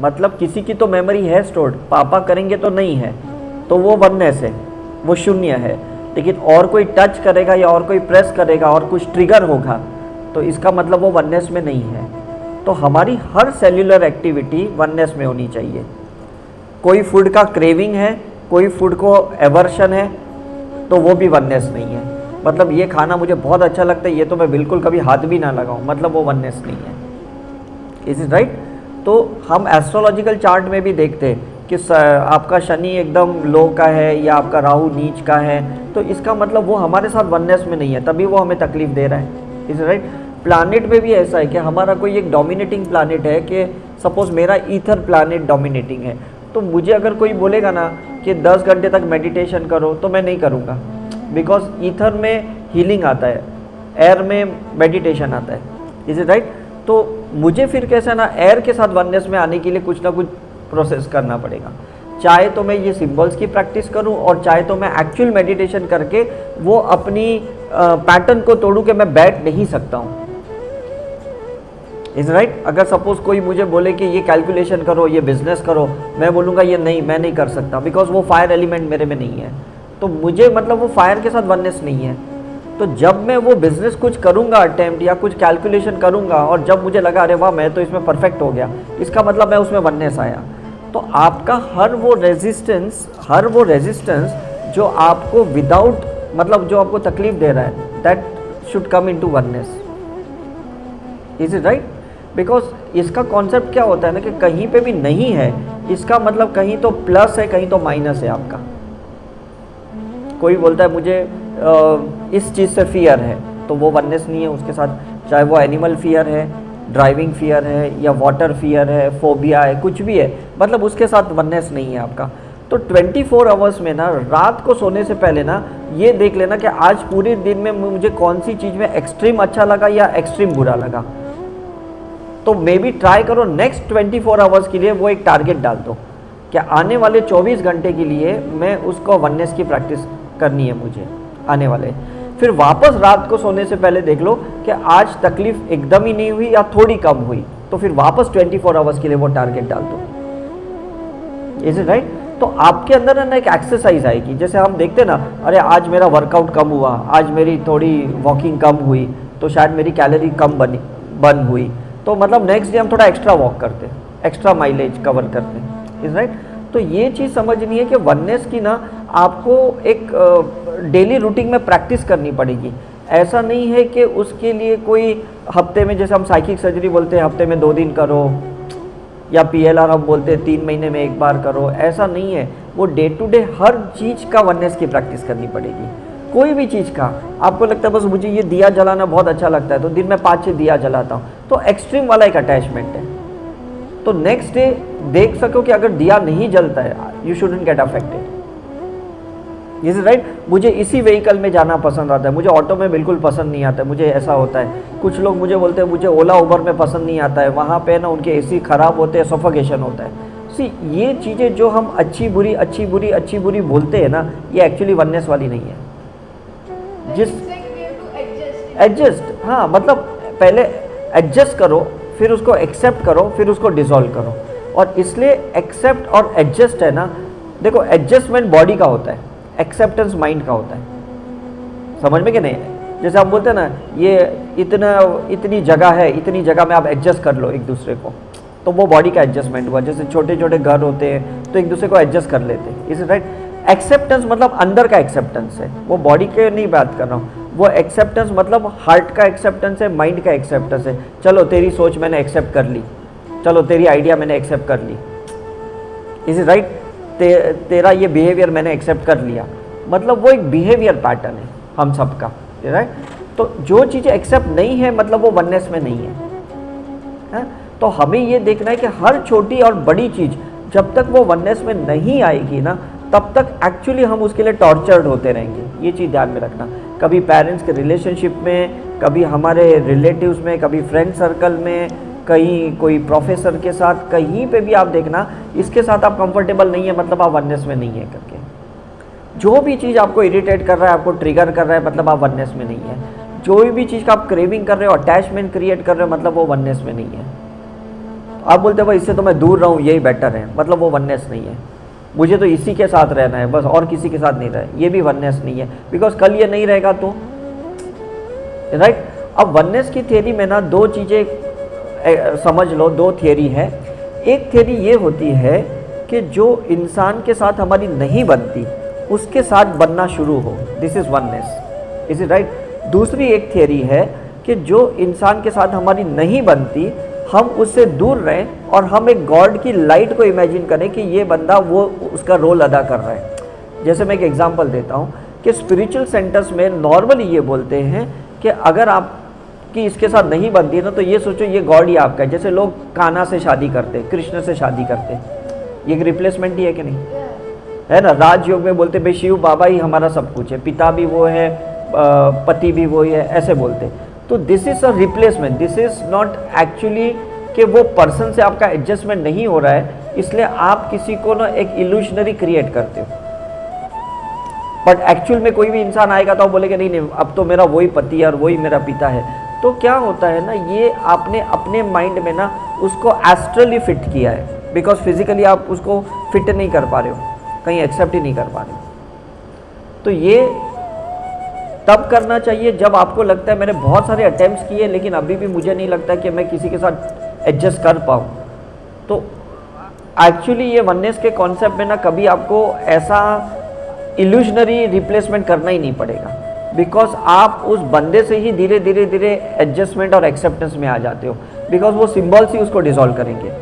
मतलब किसी की तो मेमोरी है स्टोर्ड, पापा करेंगे तो नहीं है, तो वो वननेस है, वो शून्य है। लेकिन और कोई टच करेगा या और कोई प्रेस करेगा और कुछ ट्रिगर होगा, तो इसका मतलब वो वननेस में नहीं है। तो हमारी हर सेल्यूलर एक्टिविटी वननेस में होनी चाहिए। कोई फूड का क्रेविंग है, कोई फूड को एवर्शन है, तो वो भी वननेस नहीं है। मतलब ये खाना मुझे बहुत अच्छा लगता है, ये तो मैं बिल्कुल कभी हाथ भी ना लगाऊं, मतलब वो वननेस नहीं है। Is it right? तो हम एस्ट्रोलॉजिकल चार्ट में भी देखते हैं कि आपका शनि एकदम लो का है या आपका राहु नीच का है, तो इसका मतलब वो हमारे साथ वननेस में नहीं है, तभी वो हमें तकलीफ दे रहा है। Is right? प्लानिट में भी ऐसा है कि हमारा कोई एक डोमिनेटिंग प्लानिट है, कि सपोज मेरा ईथर प्लानिट डोमिनेटिंग है, तो मुझे अगर कोई बोलेगा ना कि 10 घंटे तक मेडिटेशन करो, तो मैं नहीं करूँगा, बिकॉज ईथर में हीलिंग आता है, एयर में मेडिटेशन आता है। Is it right? तो मुझे फिर कैसा ना एयर के साथ वननेस में आने के लिए कुछ ना कुछ प्रोसेस करना पड़ेगा। चाहे तो मैं ये सिंबल्स की प्रैक्टिस करूं और चाहे तो मैं एक्चुअल मेडिटेशन करके वो अपनी पैटर्न को तोड़ूं कि मैं बैठ नहीं सकता हूं। Is right? अगर सपोज कोई मुझे बोले कि ये कैलकुलेशन करो, ये बिजनेस करो, मैं बोलूँगा ये नहीं, मैं नहीं कर सकता, बिकॉज वो फायर एलिमेंट मेरे में नहीं है। तो मुझे मतलब वो फायर के साथ वननेस नहीं है। तो जब मैं वो बिजनेस कुछ करूँगा अटेम्प्ट या कुछ कैलकुलेशन करूँगा और जब मुझे लगा अरे वाह मैं तो इसमें परफेक्ट हो गया, इसका मतलब मैं उसमें वननेस आया। तो आपका हर वो रेजिस्टेंस जो आपको विदाउट मतलब जो आपको तकलीफ दे रहा है, that should come into oneness. Is it right? Because इसका कॉन्सेप्ट क्या होता है ना कि कहीं पे भी नहीं है, इसका मतलब कहीं तो प्लस है, कहीं तो माइनस है आपका। कोई बोलता है मुझे इस चीज़ से फियर है, तो वो वननेस नहीं है उसके साथ, चाहे वो एनिमल फियर है, ड्राइविंग फियर है या वाटर फियर है, फोबिया है, कुछ भी है, मतलब उसके साथ वननेस नहीं है आपका। तो 24 आवर्स में ना रात को सोने से पहले ना ये देख लेना कि आज पूरे दिन में मुझे कौन सी चीज़ में एक्सट्रीम अच्छा लगा या एक्सट्रीम बुरा लगा। तो मे बी ट्राई करो नेक्स्ट 24 आवर्स के लिए वो एक टारगेट डाल दो कि आने वाले 24 घंटे के लिए मैं उसको वननेस की प्रैक्टिस करनी है मुझे आने वाले। फिर वापस रात को सोने से पहले देख लो कि आज तकलीफ एकदम ही नहीं हुई या थोड़ी कम हुई, तो फिर वापस 24 आवर्स के लिए वो टारगेट डाल दो। Is it right? तो आपके अंदर ना एक एक्सरसाइज आएगी, जैसे हम देखते ना, अरे आज मेरा वर्कआउट कम हुआ, आज मेरी थोड़ी वॉकिंग कम हुई, तो शायद मेरी कैलोरी कम बर्न हुई, तो मतलब नेक्स्ट डे हम थोड़ा एक्स्ट्रा वॉक करते हैं, एक्स्ट्रा माइलेज कवर करते हैं। Is right? तो ये चीज़ समझनी है कि वननेस की ना आपको एक डेली रूटीन में प्रैक्टिस करनी पड़ेगी। ऐसा नहीं है कि उसके लिए कोई हफ्ते में, जैसे हम साइकिक सर्जरी बोलते हैं हफ्ते में 2 दिन करो, या PLR हम बोलते हैं 3 महीने में एक बार करो, ऐसा नहीं है। वो डे टू डे हर चीज़ का वननेस की प्रैक्टिस करनी पड़ेगी। कोई भी चीज़ का आपको लगता है बस मुझे ये दिया जलाना बहुत अच्छा लगता है, तो दिन में 5-6 दिया जलाता हूँ, तो एक्सट्रीम वाला एक अटैचमेंट है। तो नेक्स्ट डे देख सको कि अगर दिया नहीं जलता है, you shouldn't get affected. Is right? मुझे इसी व्हीकल में जाना पसंद आता है, मुझे ऑटो में बिल्कुल पसंद नहीं आता है, मुझे ऐसा होता है। कुछ लोग मुझे बोलते हैं मुझे ओला उबर में पसंद नहीं आता है, वहाँ पे ना उनके AC ख़राब होते हैं, सफोकेशन होता है। सी ये चीज़ें जो हम अच्छी बुरी बोलते हैं ना, ये एक्चुअली वननेस वाली नहीं है। जिस एडजस्ट, हाँ, मतलब पहले एडजस्ट करो, फिर उसको एक्सेप्ट करो, फिर उसको डिसॉल्व करो। और इसलिए एक्सेप्ट और एडजस्ट है ना, देखो एडजस्टमेंट बॉडी का होता है, एक्सेप्टेंस माइंड का होता है। समझ में कि नहीं? जैसे हम बोलते हैं ना, ये इतनी जगह है, इतनी जगह में आप एडजस्ट कर लो एक दूसरे को, तो वो बॉडी का एडजस्टमेंट हुआ। जैसे छोटे छोटे घर होते हैं तो एक दूसरे को एडजस्ट कर लेते हैं। Is right? एक्सेप्टेंस मतलब अंदर का एक्सेप्टेंस है, वो बॉडी के नहीं बात कर रहा हूँ। वो एक्सेप्टेंस मतलब हार्ट का एक्सेप्टेंस है, माइंड का एक्सेप्टेंस है। चलो तेरी सोच मैंने एक्सेप्ट कर ली, चलो तेरी आइडिया मैंने एक्सेप्ट कर ली। Is it right? तेरा ये बिहेवियर मैंने एक्सेप्ट कर लिया, मतलब वो एक बिहेवियर पैटर्न है हम सबका। राइट? तो जो चीज़ें एक्सेप्ट नहीं है मतलब वो वननेस में नहीं है। तो हमें ये देखना है कि हर छोटी और बड़ी चीज़ जब तक वो वननेस में नहीं आएगी ना, तब तक एक्चुअली हम उसके लिए टॉर्चर्ड होते रहेंगे। ये चीज़ ध्यान में रखना। कभी पेरेंट्स के रिलेशनशिप में, कभी हमारे रिलेटिव्स में, कभी फ्रेंड सर्कल में, कहीं कोई प्रोफेसर के साथ, कहीं पे भी आप देखना इसके साथ आप कंफर्टेबल नहीं है, मतलब आप वननेस में नहीं है करके। जो भी चीज़ आपको इरिटेट कर रहा है, आपको ट्रिगर कर रहा है, मतलब आप वननेस में नहीं है। जो भी चीज़ का आप क्रेविंग कर रहे हो, अटैचमेंट क्रिएट कर रहे हो, मतलब वो वननेस में नहीं है। आप बोलते हैं भाई इससे तो मैं दूर रहूँ यही बेटर है, मतलब वो वननेस नहीं है। मुझे तो इसी के साथ रहना है बस, और किसी के साथ नहीं रहे, ये भी वननेस नहीं है, बिकॉज कल ये नहीं रहेगा तो, राइट। अब वननेस की थियरी में ना दो चीज़ें समझ लो, दो थियरी है। एक थियरी ये होती है कि जो इंसान के साथ हमारी नहीं बनती उसके साथ बनना शुरू हो, this is oneness, is it right. दूसरी एक थियरी है कि जो इंसान के साथ हमारी नहीं बनती हम उससे दूर रहें और हम एक गॉड की लाइट को इमेजिन करें कि ये बंदा वो उसका रोल अदा कर रहा है। जैसे मैं एक एग्जांपल देता हूँ कि स्पिरिचुअल सेंटर्स में नॉर्मली ये बोलते हैं कि अगर आपकी इसके साथ नहीं बनती है ना तो ये सोचो ये गॉड ही आपका है। जैसे लोग कान्हा से शादी करते, कृष्ण से शादी करते, ये एक रिप्लेसमेंट ही है कि नहीं, है ना। राजयोग में बोलते भाई शिव बाबा ही हमारा सब कुछ है, पिता भी वो है, पति भी वो ही है, ऐसे बोलते। तो this is a replacement, this is not actually कि वो पर्सन से आपका एडजस्टमेंट नहीं हो रहा है, इसलिए आप किसी को ना एक इल्यूशनरी क्रिएट करते हो। बट एक्चुअल में कोई भी इंसान आएगा तो बोलेगा नहीं नहीं अब तो मेरा वही पति है और वही मेरा पिता है। तो क्या होता है ना, ये आपने अपने माइंड में ना उसको एस्ट्रली फिट किया है, बिकॉज फिजिकली आप उसको फिट नहीं कर पा रहे हो, कहीं एक्सेप्ट ही नहीं कर पा रहे हो। तो ये तब करना चाहिए जब आपको लगता है मैंने बहुत सारे अटेम्प्ट्स किए लेकिन अभी भी मुझे नहीं लगता कि मैं किसी के साथ एडजस्ट कर पाऊँ। तो एक्चुअली ये वननेस के कॉन्सेप्ट में ना कभी आपको ऐसा इल्यूजनरी रिप्लेसमेंट करना ही नहीं पड़ेगा, बिकॉज आप उस बंदे से ही धीरे धीरे धीरे एडजस्टमेंट और एक्सेप्टेंस में आ जाते हो, बिकॉज वो सिम्बल्स ही उसको डिसॉल्व करेंगे।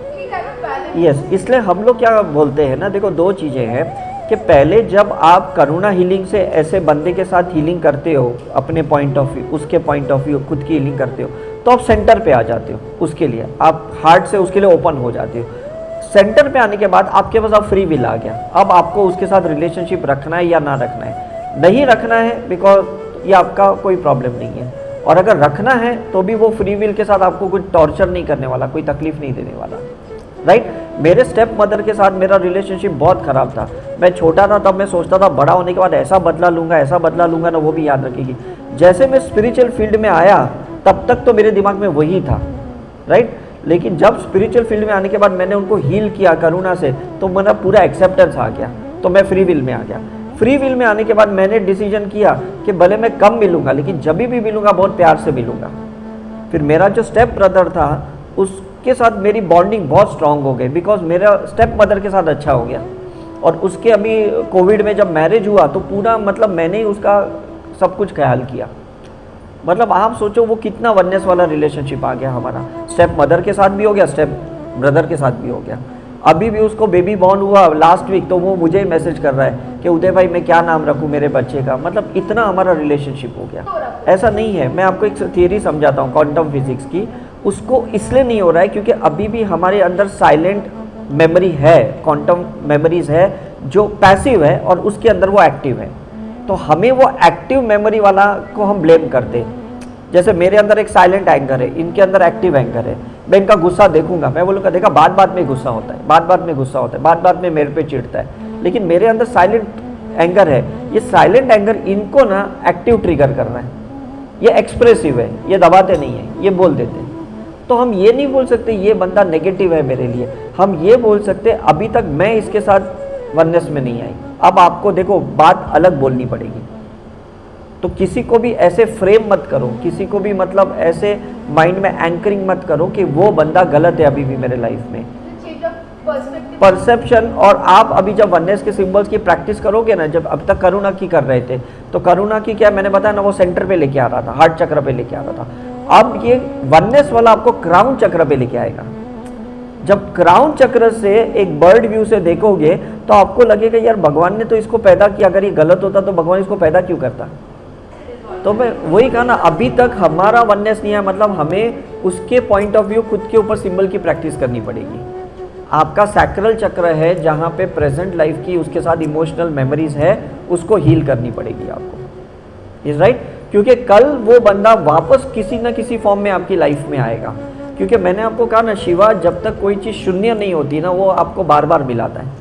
यस, इसलिए हम लोग क्या बोलते हैं ना, देखो दो चीज़ें हैं कि पहले जब आप करुणा हीलिंग से ऐसे बंदे के साथ हीलिंग करते हो अपने पॉइंट ऑफ व्यू, उसके पॉइंट ऑफ व्यू, खुद की हीलिंग करते हो तो आप सेंटर पे आ जाते हो, उसके लिए आप हार्ट से उसके लिए ओपन हो जाते हो। सेंटर पे आने के बाद आपके पास अब फ्री विल आ गया, अब आपको उसके साथ रिलेशनशिप रखना है या ना रखना है। नहीं रखना है बिकॉज ये आपका कोई प्रॉब्लम नहीं है, और अगर रखना है तो भी वो फ्री विल के साथ आपको कुछ टॉर्चर नहीं करने वाला, कोई तकलीफ नहीं देने वाला, राइट। मेरे स्टेप मदर के साथ मेरा रिलेशनशिप बहुत ख़राब था। मैं छोटा था तब मैं सोचता था बड़ा होने के बाद ऐसा बदला लूँगा, ऐसा बदला लूँगा ना, वो भी याद रखेगी। जैसे मैं स्पिरिचुअल फील्ड में आया तब तक तो मेरे दिमाग में वही था, राइट। लेकिन जब स्पिरिचुअल फील्ड में आने के बाद मैंने उनको हील किया करुणा से, तो मेरा पूरा एक्सेप्टेंस आ गया, तो मैं फ्री विल में आ गया। फ्री विल में आने के बाद मैंने डिसीजन किया कि भले मैं कम मिलूँगा लेकिन जब भी मिलूँगा बहुत प्यार से मिलूँगा। फिर मेरा जो स्टेप ब्रदर था उसके साथ मेरी बॉन्डिंग बहुत स्ट्रांग हो गई, बिकॉज मेरा स्टेप मदर के साथ अच्छा हो गया। और उसके अभी कोविड में जब मैरिज हुआ तो पूरा मतलब मैंने ही उसका सब कुछ ख्याल किया। मतलब आप सोचो वो कितना वननेस वाला रिलेशनशिप आ गया हमारा, स्टेप मदर के साथ भी हो गया, स्टेप ब्रदर के साथ भी हो गया। अभी भी उसको बेबी बॉर्न हुआ लास्ट वीक, तो वो मुझे मैसेज कर रहा है कि उदय भाई मैं क्या नाम रखूँ मेरे बच्चे का। मतलब इतना हमारा रिलेशनशिप हो गया। ऐसा नहीं है, मैं आपको एक थियरी समझाता हूँ क्वांटम फिजिक्स की। उसको इसलिए नहीं हो रहा है क्योंकि अभी भी हमारे अंदर साइलेंट मेमोरी है, क्वांटम मेमोरीज है जो पैसिव है और उसके अंदर वो एक्टिव है। तो हमें वो एक्टिव मेमोरी वाला को हम ब्लेम करते हैं। जैसे मेरे अंदर एक साइलेंट एंगर है, इनके अंदर एक्टिव एंगर है। मैं इनका गुस्सा देखूंगा, मैं बोलूँगा देखा बात बात में गुस्सा होता है, बात बात में गुस्सा होता है, बात बात में मेरे पे चिढ़ता है, लेकिन मेरे अंदर साइलेंट एंगर है। ये साइलेंट एंगर इनको ना एक्टिव ट्रिगर कर रहा है। ये एक्सप्रेसिव है, ये दबाते नहीं है, ये बोल देते हैं। तो हम ये नहीं बोल सकते ये बंदा नेगेटिव है मेरे लिए, हम ये बोल सकते अभी तक मैं इसके साथ वननेस में नहीं आई। अब आपको देखो बात अलग बोलनी पड़ेगी। तो किसी को भी ऐसे फ्रेम मत करो, किसी को भी मतलब ऐसे माइंड में एंकरिंग मत करो कि वो बंदा गलत है अभी भी मेरे लाइफ में। परसेप्शन। और आप अभी जब वननेस के सिंबल्स की प्रैक्टिस करोगे ना, जब अब तक करुणा की कर रहे थे तो करुणा की क्या मैंने बताया ना, वो सेंटर पे लेके आ रहा था, हार्ट चक्र पे लेके आ रहा था। अब ये वननेस वाला आपको क्राउन चक्र पे लेके आएगा। जब क्राउन चक्र से एक बर्ड व्यू से देखोगे तो आपको लगेगा यार भगवान ने तो इसको पैदा किया, अगर ये गलत होता तो भगवान इसको पैदा क्यों करता। तो मैं वही कहा ना, अभी तक हमारा वननेस नहीं है, मतलब हमें उसके पॉइंट ऑफ व्यू खुद के ऊपर सिंबल की प्रैक्टिस करनी पड़ेगी। आपका सैक्रल चक्र है जहाँ पे प्रेजेंट लाइफ की उसके साथ इमोशनल मेमोरीज है, उसको हील करनी पड़ेगी आपको। इज राइट, क्योंकि कल वो बंदा वापस किसी न किसी फॉर्म में आपकी लाइफ में आएगा। क्योंकि मैंने आपको कहा ना, शिवा जब तक कोई चीज़ शून्य नहीं होती ना, वो आपको बार बार मिलाता है।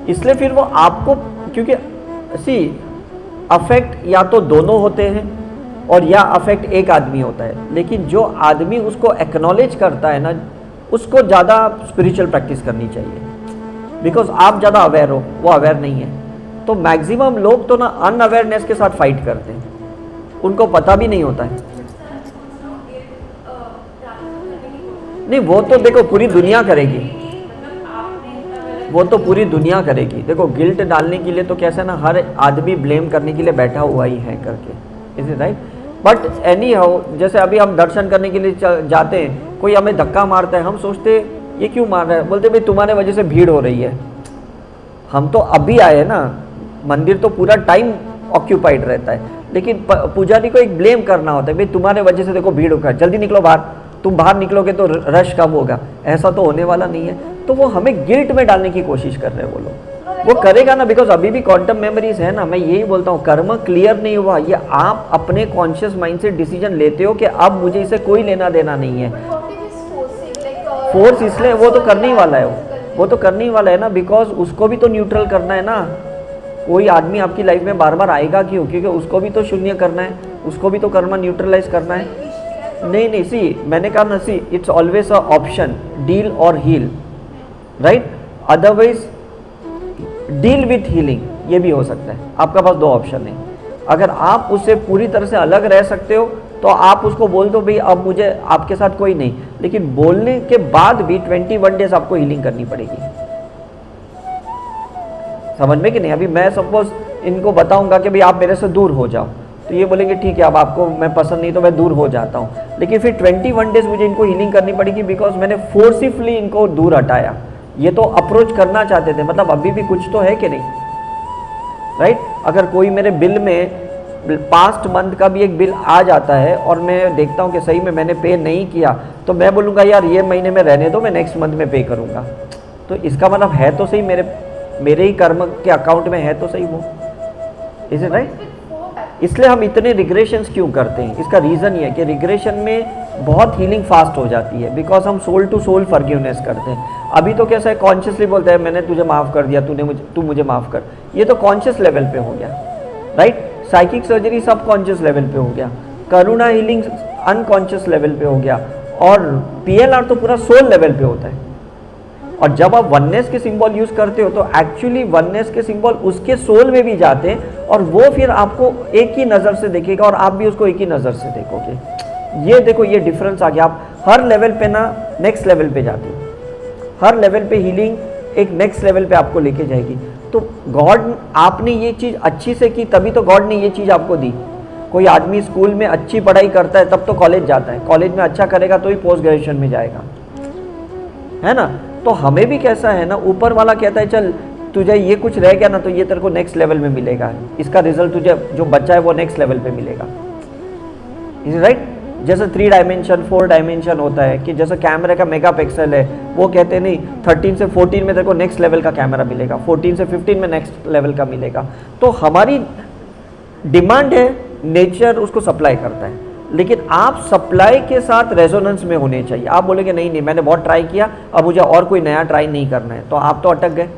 इसलिए फिर वो आपको, क्योंकि सी अफेक्ट या तो दोनों होते हैं और या अफेक्ट एक आदमी होता है, लेकिन जो आदमी उसको एक्नॉलेज करता है ना, उसको ज़्यादा स्पिरिचुअल प्रैक्टिस करनी चाहिए, बिकॉज आप ज़्यादा अवेयर हो, वो अवेयर नहीं है। तो मैक्सिमम लोग तो ना अनअवेयरनेस के साथ फाइट करते हैं, उनको पता भी नहीं होता है। नहीं, वो तो देखो पूरी दुनिया करेगी, वो तो पूरी दुनिया करेगी। देखो गिल्ट डालने के लिए तो कैसे ना हर आदमी ब्लेम करने के लिए बैठा हुआ ही है करके, is it right? But any how, जैसे अभी हम दर्शन करने के लिए जाते हैं, कोई हमें धक्का मारता है, हम सोचते ये क्यों मार रहा है, बोलते भाई तुम्हारे वजह से भीड़ हो रही है। हम तो अभी आए ना, मंदिर तो पूरा टाइम ऑक्यूपाइड रहता है, लेकिन पुजारी को एक ब्लेम करना होता है, भाई तुम्हारे वजह से देखो भीड़ होगा, जल्दी निकलो बाहर, तुम बाहर निकलोगे तो रश कम होगा। ऐसा तो होने वाला नहीं है। तो वो हमें गिल्ट में डालने की कोशिश कर रहे हैं वो लोग। वो करेगा ना, बिकॉज अभी भी क्वांटम मेमोरीज है ना। मैं यही बोलता हूँ, कर्म क्लियर नहीं हुआ, ये आप अपने कॉन्शियस माइंड से डिसीजन लेते हो कि अब मुझे इसे कोई लेना देना नहीं है। फोर्स इसलिए वो तो करने ही वाला है, वो तो करने ही वाला है ना, बिकॉज उसको भी तो न्यूट्रल करना है ना। कोई आदमी आपकी लाइफ में बार बार आएगा क्यों? क्योंकि उसको भी तो शून्य करना है, उसको भी तो कर्म न्यूट्रलाइज करना है। नहीं, सी मैंने कहा ना, see it's always a option, deal और heal, right? Otherwise deal with healing, ये भी हो सकता है। आपका पास दो ऑप्शन है। अगर आप उससे पूरी तरह से अलग रह सकते हो तो आप उसको बोल दो भाई अब मुझे आपके साथ कोई नहीं, लेकिन बोलने के बाद भी 21 डेज आपको हीलिंग करनी पड़ेगी। समझ में कि नहीं? अभी मैं सपोज इनको बताऊंगा कि भाई आप मेरे से दूर हो जाओ, तो ये बोलेंगे ठीक है, अब आपको मैं पसंद नहीं तो मैं दूर हो जाता हूँ, लेकिन फिर 21 डेज मुझे इनको हीलिंग करनी पड़ेगी, बिकॉज मैंने फोर्सिफुली इनको दूर हटाया। ये तो अप्रोच करना चाहते थे, मतलब अभी भी कुछ तो है कि नहीं, राइट? अगर कोई मेरे बिल में पास्ट मंथ का भी एक बिल आ जाता है और मैं देखता हूँ कि सही में मैंने पे नहीं किया, तो मैं बोलूँगा यार ये महीने में रहने दो, मैं नेक्स्ट मंथ में पे करूँगा। तो इसका मतलब है तो सही, मेरे ही कर्म के अकाउंट में है तो सही वो, इज इट राइट? इसलिए हम इतने रिग्रेशंस क्यों करते हैं? इसका रीज़न ये है कि रिग्रेशन में बहुत हीलिंग फास्ट हो जाती है, बिकॉज हम सोल टू सोल फॉरगिवनेस करते हैं। अभी तो कैसा है, कॉन्शियसली बोलते हैं मैंने तुझे माफ़ कर दिया, तू मुझे माफ़ कर, ये तो कॉन्शियस लेवल पे हो गया, राइट? साइकिक सर्जरी सब कॉन्शियस लेवल पे हो गया, करुणा हीलिंग अनकॉन्शियस लेवल पे हो गया, और PLR तो पूरा सोल लेवल पे होता है। और जब आप वननेस के सिंबल यूज करते हो तो एक्चुअली वननेस के सिंबल उसके सोल में भी जाते हैं, और वो फिर आपको एक ही नज़र से देखेगा और आप भी उसको एक ही नज़र से देखोगे। ये देखो, ये डिफरेंस आ गया। आप हर लेवल पे ना नेक्स्ट लेवल पे जाते हो, हर लेवल पे हीलिंग एक नेक्स्ट लेवल पे आपको लेके जाएगी। तो गॉड, आपने ये चीज़ अच्छी से की तभी तो गॉड ने ये चीज़ आपको दी। कोई आदमी स्कूल में अच्छी पढ़ाई करता है तब तो कॉलेज जाता है, कॉलेज में अच्छा करेगा तो ही पोस्ट ग्रेजुएशन में जाएगा, है ना? तो हमें भी कैसा है ना, ऊपर वाला कहता है चल तुझे ये कुछ रह गया ना तो ये तेरे को नेक्स्ट लेवल में मिलेगा, इसका रिजल्ट तुझे जो बच्चा है वो नेक्स्ट लेवल पे मिलेगा, इज राइट? जैसे 3 डायमेंशन 4 डायमेंशन होता है कि जैसे कैमरे का मेगापिक्सल है, वो कहते नहीं 13 से 14 में तेरे को नेक्स्ट लेवल का कैमरा मिलेगा, 14 से 15 में नेक्स्ट लेवल का मिलेगा। तो हमारी डिमांड है, नेचर उसको सप्लाई करता है, लेकिन आप सप्लाई के साथ रेजोनेंस में होने चाहिए। आप बोलेंगे नहीं मैंने बहुत ट्राई किया, अब मुझे और कोई नया ट्राई नहीं करना है, तो आप तो अटक गए,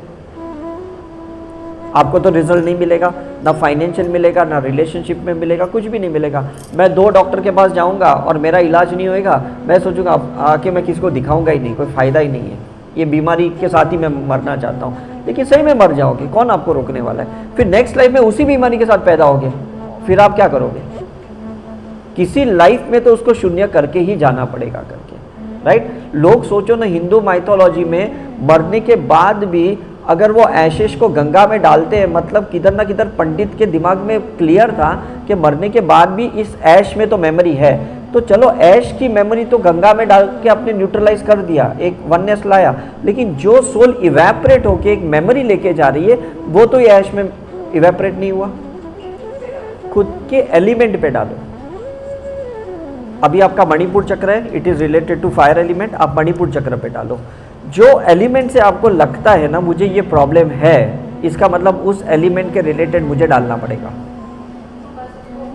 आपको तो रिजल्ट नहीं मिलेगा, ना फाइनेंशियल मिलेगा, ना रिलेशनशिप में मिलेगा, कुछ भी नहीं मिलेगा। मैं 2 डॉक्टर के पास जाऊंगा और मेरा इलाज नहीं होएगा, मैं सोचूंगा आके मैं किसी को दिखाऊंगा ही नहीं, कोई फ़ायदा ही नहीं है, ये बीमारी के साथ ही मैं मरना चाहता हूँ। लेकिन सही में मर जाओगे, कौन आपको रोकने वाला है? फिर नेक्स्ट लाइफ में उसी बीमारी के साथ पैदा होगे, फिर आप क्या करोगे? किसी लाइफ में तो उसको शून्य करके ही जाना पड़ेगा करके, राइट? लोग सोचो ना, हिंदू माइथोलॉजी में मरने के बाद भी अगर वो एशेस को गंगा में डालते हैं, मतलब किधर ना किधर पंडित के दिमाग में क्लियर था कि मरने के बाद भी इस ऐश में तो मेमोरी है, तो चलो ऐश की मेमोरी तो गंगा में डाल के आपने न्यूट्रलाइज कर दिया, एक वननेस लाया, लेकिन जो सोल इवेपरेट होके एक मेमोरी लेके जा रही है वो तो ये ऐश में इवेपरेट नहीं हुआ। खुद के एलिमेंट पे डालो। अभी आपका मणिपुर चक्र है, it is related to fire element, आप मणिपुर चक्र पे डालो। जो एलिमेंट से आपको लगता है ना मुझे ये प्रॉब्लम है, इसका मतलब उस एलिमेंट के रिलेटेड मुझे डालना पड़ेगा।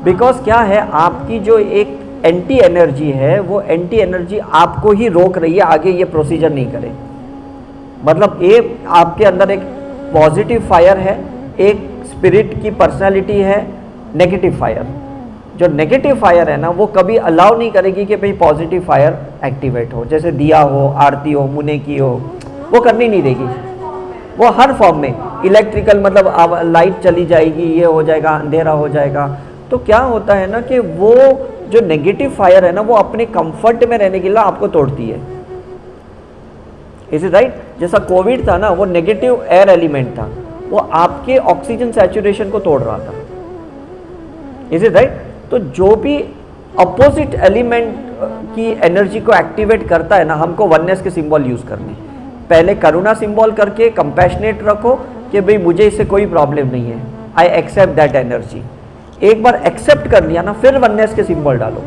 बिकॉज क्या है, आपकी जो एक एंटी एनर्जी है, वो एंटी एनर्जी आपको ही रोक रही है आगे ये प्रोसीजर नहीं करे। मतलब एक आपके अंदर एक पॉजिटिव फायर है, एक स्पिरिट की पर्सनालिटी है, नेगेटिव फायर। जो नेगेटिव फायर है ना वो कभी अलाउ नहीं करेगी कि भाई पॉजिटिव फायर एक्टिवेट हो, जैसे दिया हो, आरती हो, मुने की हो, वो करनी नहीं देगी। वो हर फॉर्म में इलेक्ट्रिकल, मतलब अब लाइट चली जाएगी, ये हो जाएगा, अंधेरा हो जाएगा। तो क्या होता है ना कि वो जो नेगेटिव फायर है ना वो अपने कंफर्ट में रहने के लिए आपको तोड़ती है। Is it right? जैसा कोविड था ना, वो नेगेटिव एयर एलिमेंट था, वो आपके ऑक्सीजन सैचुरेशन को तोड़ रहा था। Is it right? तो जो भी अपोजिट एलिमेंट की एनर्जी को एक्टिवेट करता है ना, हमको वननेस के सिंबल यूज करने। पहले करुणा सिंबल करके कंपैशनेट रखो कि भाई मुझे इससे कोई प्रॉब्लम नहीं है, आई एक्सेप्ट दैट एनर्जी। एक बार एक्सेप्ट कर लिया ना, फिर वननेस के सिंबल डालो।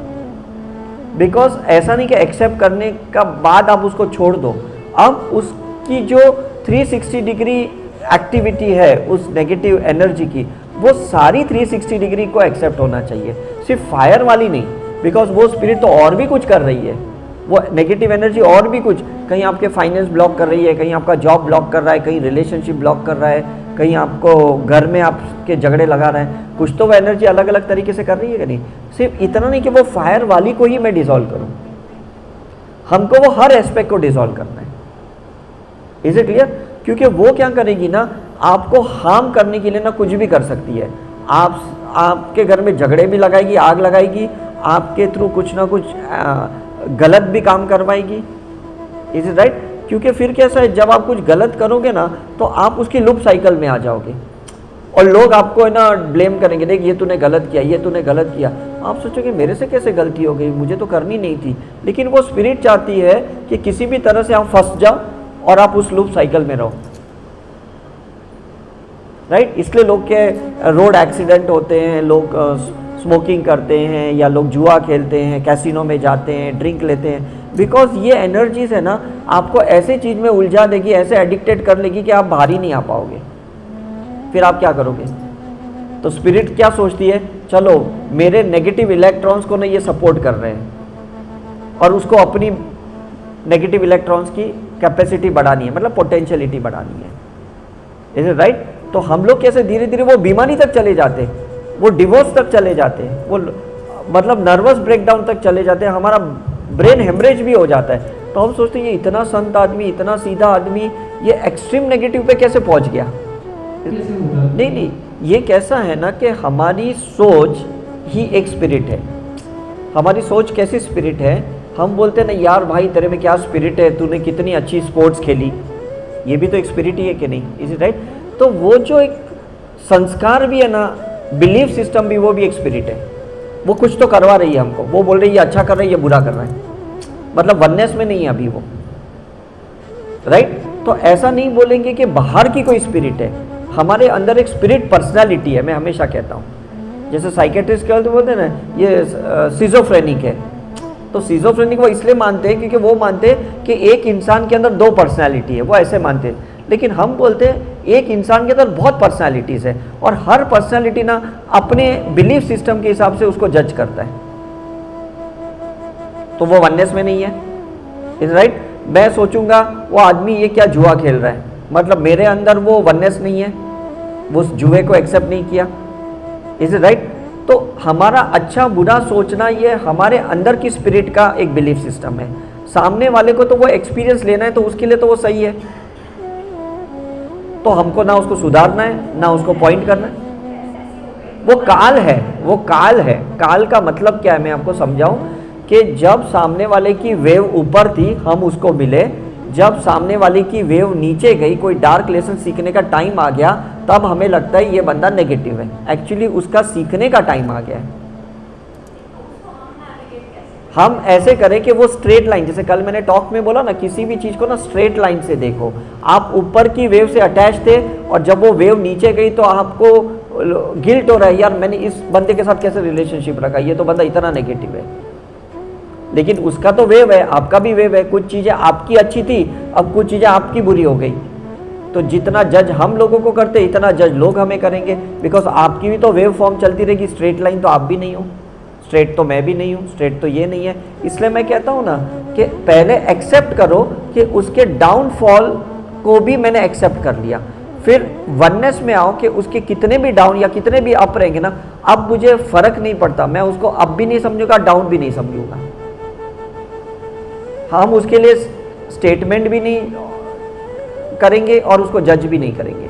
बिकॉज ऐसा नहीं कि एक्सेप्ट करने का बाद आप उसको छोड़ दो, अब उसकी जो 360 डिग्री एक्टिविटी है उस नेगेटिव एनर्जी की, वो सारी 360 डिग्री को एक्सेप्ट होना चाहिए, सिर्फ फायर वाली नहीं। बिकॉज वो स्पिरिट तो और भी कुछ कर रही है, वो नेगेटिव एनर्जी और भी कुछ, कहीं आपके फाइनेंस ब्लॉक कर रही है, कहीं आपका जॉब ब्लॉक कर रहा है, कहीं रिलेशनशिप ब्लॉक कर रहा है, कहीं आपको घर में आपके झगड़े लगा रहा है। कुछ तो वो एनर्जी अलग अलग तरीके से कर रही है कि नहीं। सिर्फ इतना नहीं कि वो फायर वाली को ही मैं डिसॉल्व करूँ, हमको वो हर एस्पेक्ट को डिसॉल्व करना है। Is it clear? क्योंकि वो क्या करेगी ना, आपको हार्म करने के लिए ना कुछ भी कर सकती है। आपके घर में झगड़े भी लगाएगी, आग लगाएगी, आपके थ्रू कुछ ना कुछ गलत भी काम करवाएगी। Is it right? क्योंकि फिर कैसा है, जब आप कुछ गलत करोगे ना तो आप उसकी लूप साइकिल में आ जाओगे और लोग आपको है ना ब्लेम करेंगे, देख ये तूने गलत किया, ये तूने गलत किया। आप सोचोगे मेरे से कैसे गलती हो गई, मुझे तो करनी नहीं थी। लेकिन वो स्पिरिट चाहती है कि किसी भी तरह से आप फंस जाओ और आप उस लूप साइकिल में रहो। राइट? इसलिए लोग के रोड एक्सीडेंट होते हैं, लोग स्मोकिंग करते हैं, या लोग जुआ खेलते हैं, कैसीनो में जाते हैं, ड्रिंक लेते हैं। बिकॉज ये एनर्जीज है ना आपको ऐसे चीज़ में उलझा देगी, ऐसे एडिक्टेड कर लेगी कि आप बाहर ही नहीं आ पाओगे। फिर आप क्या करोगे? तो स्पिरिट क्या सोचती है, चलो मेरे नेगेटिव इलेक्ट्रॉन्स को ना ये सपोर्ट कर रहे हैं और उसको अपनी नेगेटिव इलेक्ट्रॉन्स की कैपेसिटी बढ़ानी है, मतलब पोटेंशियलिटी बढ़ानी है। Is it right? तो हम लोग कैसे धीरे धीरे वो बीमारी तक चले जाते हैं, वो डिवोर्स तक चले जाते हैं, वो मतलब नर्वस ब्रेकडाउन तक चले जाते हैं, हमारा ब्रेन हेमरेज भी हो जाता है। तो हम सोचते हैं ये इतना संत आदमी, इतना सीधा आदमी, ये एक्सट्रीम नेगेटिव पे कैसे पहुंच गया। नहीं, ये कैसा है ना कि हमारी सोच ही एक स्पिरिट है। हमारी सोच कैसी स्पिरिट है, हम बोलते हैं ना यार भाई तेरे में क्या स्पिरिट है, तूने कितनी अच्छी स्पोर्ट्स खेली, ये भी तो एक स्पिरिट ही है कि नहीं। Is it right? तो वो जो एक संस्कार भी है ना, बिलीफ सिस्टम भी, वो भी एक स्पिरिट है। वो कुछ तो करवा रही है हमको, वो बोल रही है ये अच्छा कर रहा है, ये बुरा कर रहा है, मतलब वननेस में नहीं है अभी वो। राइट? तो ऐसा नहीं बोलेंगे कि बाहर की कोई स्पिरिट है, हमारे अंदर एक स्पिरिट पर्सनालिटी है। मैं हमेशा कहता हूँ, जैसे साइकेट्रिस्ट कहते बोलते हैं ना ये सिजोफ्रेनिक है, तो सिजोफ्रेनिक वो इसलिए मानते हैं क्योंकि वो मानते हैं कि एक इंसान के अंदर दो पर्सनालिटी है, वो ऐसे मानते हैं। लेकिन हम बोलते हैं एक इंसान के अंदर बहुत पर्सनालिटीज़ है और हर पर्सनालिटी ना अपने बिलीफ सिस्टम के हिसाब से उसको जज करता है, तो वो वननेस में नहीं है। Is right? मैं सोचूंगा वो आदमी ये क्या जुआ खेल रहा है, मतलब मेरे अंदर वो वननेस नहीं है, वो उस जुए को एक्सेप्ट नहीं किया। Is right? तो हमारा अच्छा बुरा सोचना ये हमारे अंदर की स्पिरिट का एक बिलीफ सिस्टम है। सामने वाले को तो वो एक्सपीरियंस लेना है, तो उसके लिए तो वो सही है, तो हमको ना उसको सुधारना है ना उसको पॉइंट करना है। वो काल है, वो काल है। काल का मतलब क्या है मैं आपको समझाऊं कि जब सामने वाले की वेव ऊपर थी हम उसको मिले, जब सामने वाले की वेव नीचे गई, कोई डार्क लेसन सीखने का टाइम आ गया, तब हमें लगता है ये बंदा नेगेटिव है। एक्चुअली उसका सीखने का टाइम आ गया है। हम ऐसे करें कि वो स्ट्रेट लाइन, जैसे कल मैंने टॉक में बोला ना, किसी भी चीज़ को ना स्ट्रेट लाइन से देखो। आप ऊपर की वेव से अटैच थे और जब वो वेव नीचे गई तो आपको गिल्ट हो रहा है, यार मैंने इस बंदे के साथ कैसे रिलेशनशिप रखा, ये तो बंदा इतना नेगेटिव है। लेकिन उसका तो वेव है, आपका भी वेव है। कुछ चीज़ें आपकी अच्छी थी, अब कुछ चीज़ें आपकी बुरी हो गई। तो जितना जज हम लोगों को करते इतना जज लोग हमें करेंगे, बिकॉज आपकी भी तो वेव फॉर्म चलती रहेगी। स्ट्रेट लाइन तो आप भी नहीं हो, स्ट्रेट तो मैं भी नहीं हूँ, स्ट्रेट तो ये नहीं है। इसलिए मैं कहता हूँ ना कि पहले एक्सेप्ट करो कि उसके डाउनफॉल को भी मैंने एक्सेप्ट कर लिया, फिर वननेस में आओ कि उसके कितने भी डाउन या कितने भी अप रहेंगे ना, अब मुझे फर्क नहीं पड़ता, मैं उसको अप भी नहीं समझूंगा, डाउन भी नहीं समझूंगा। हम उसके लिए स्टेटमेंट भी नहीं करेंगे और उसको जज भी नहीं करेंगे।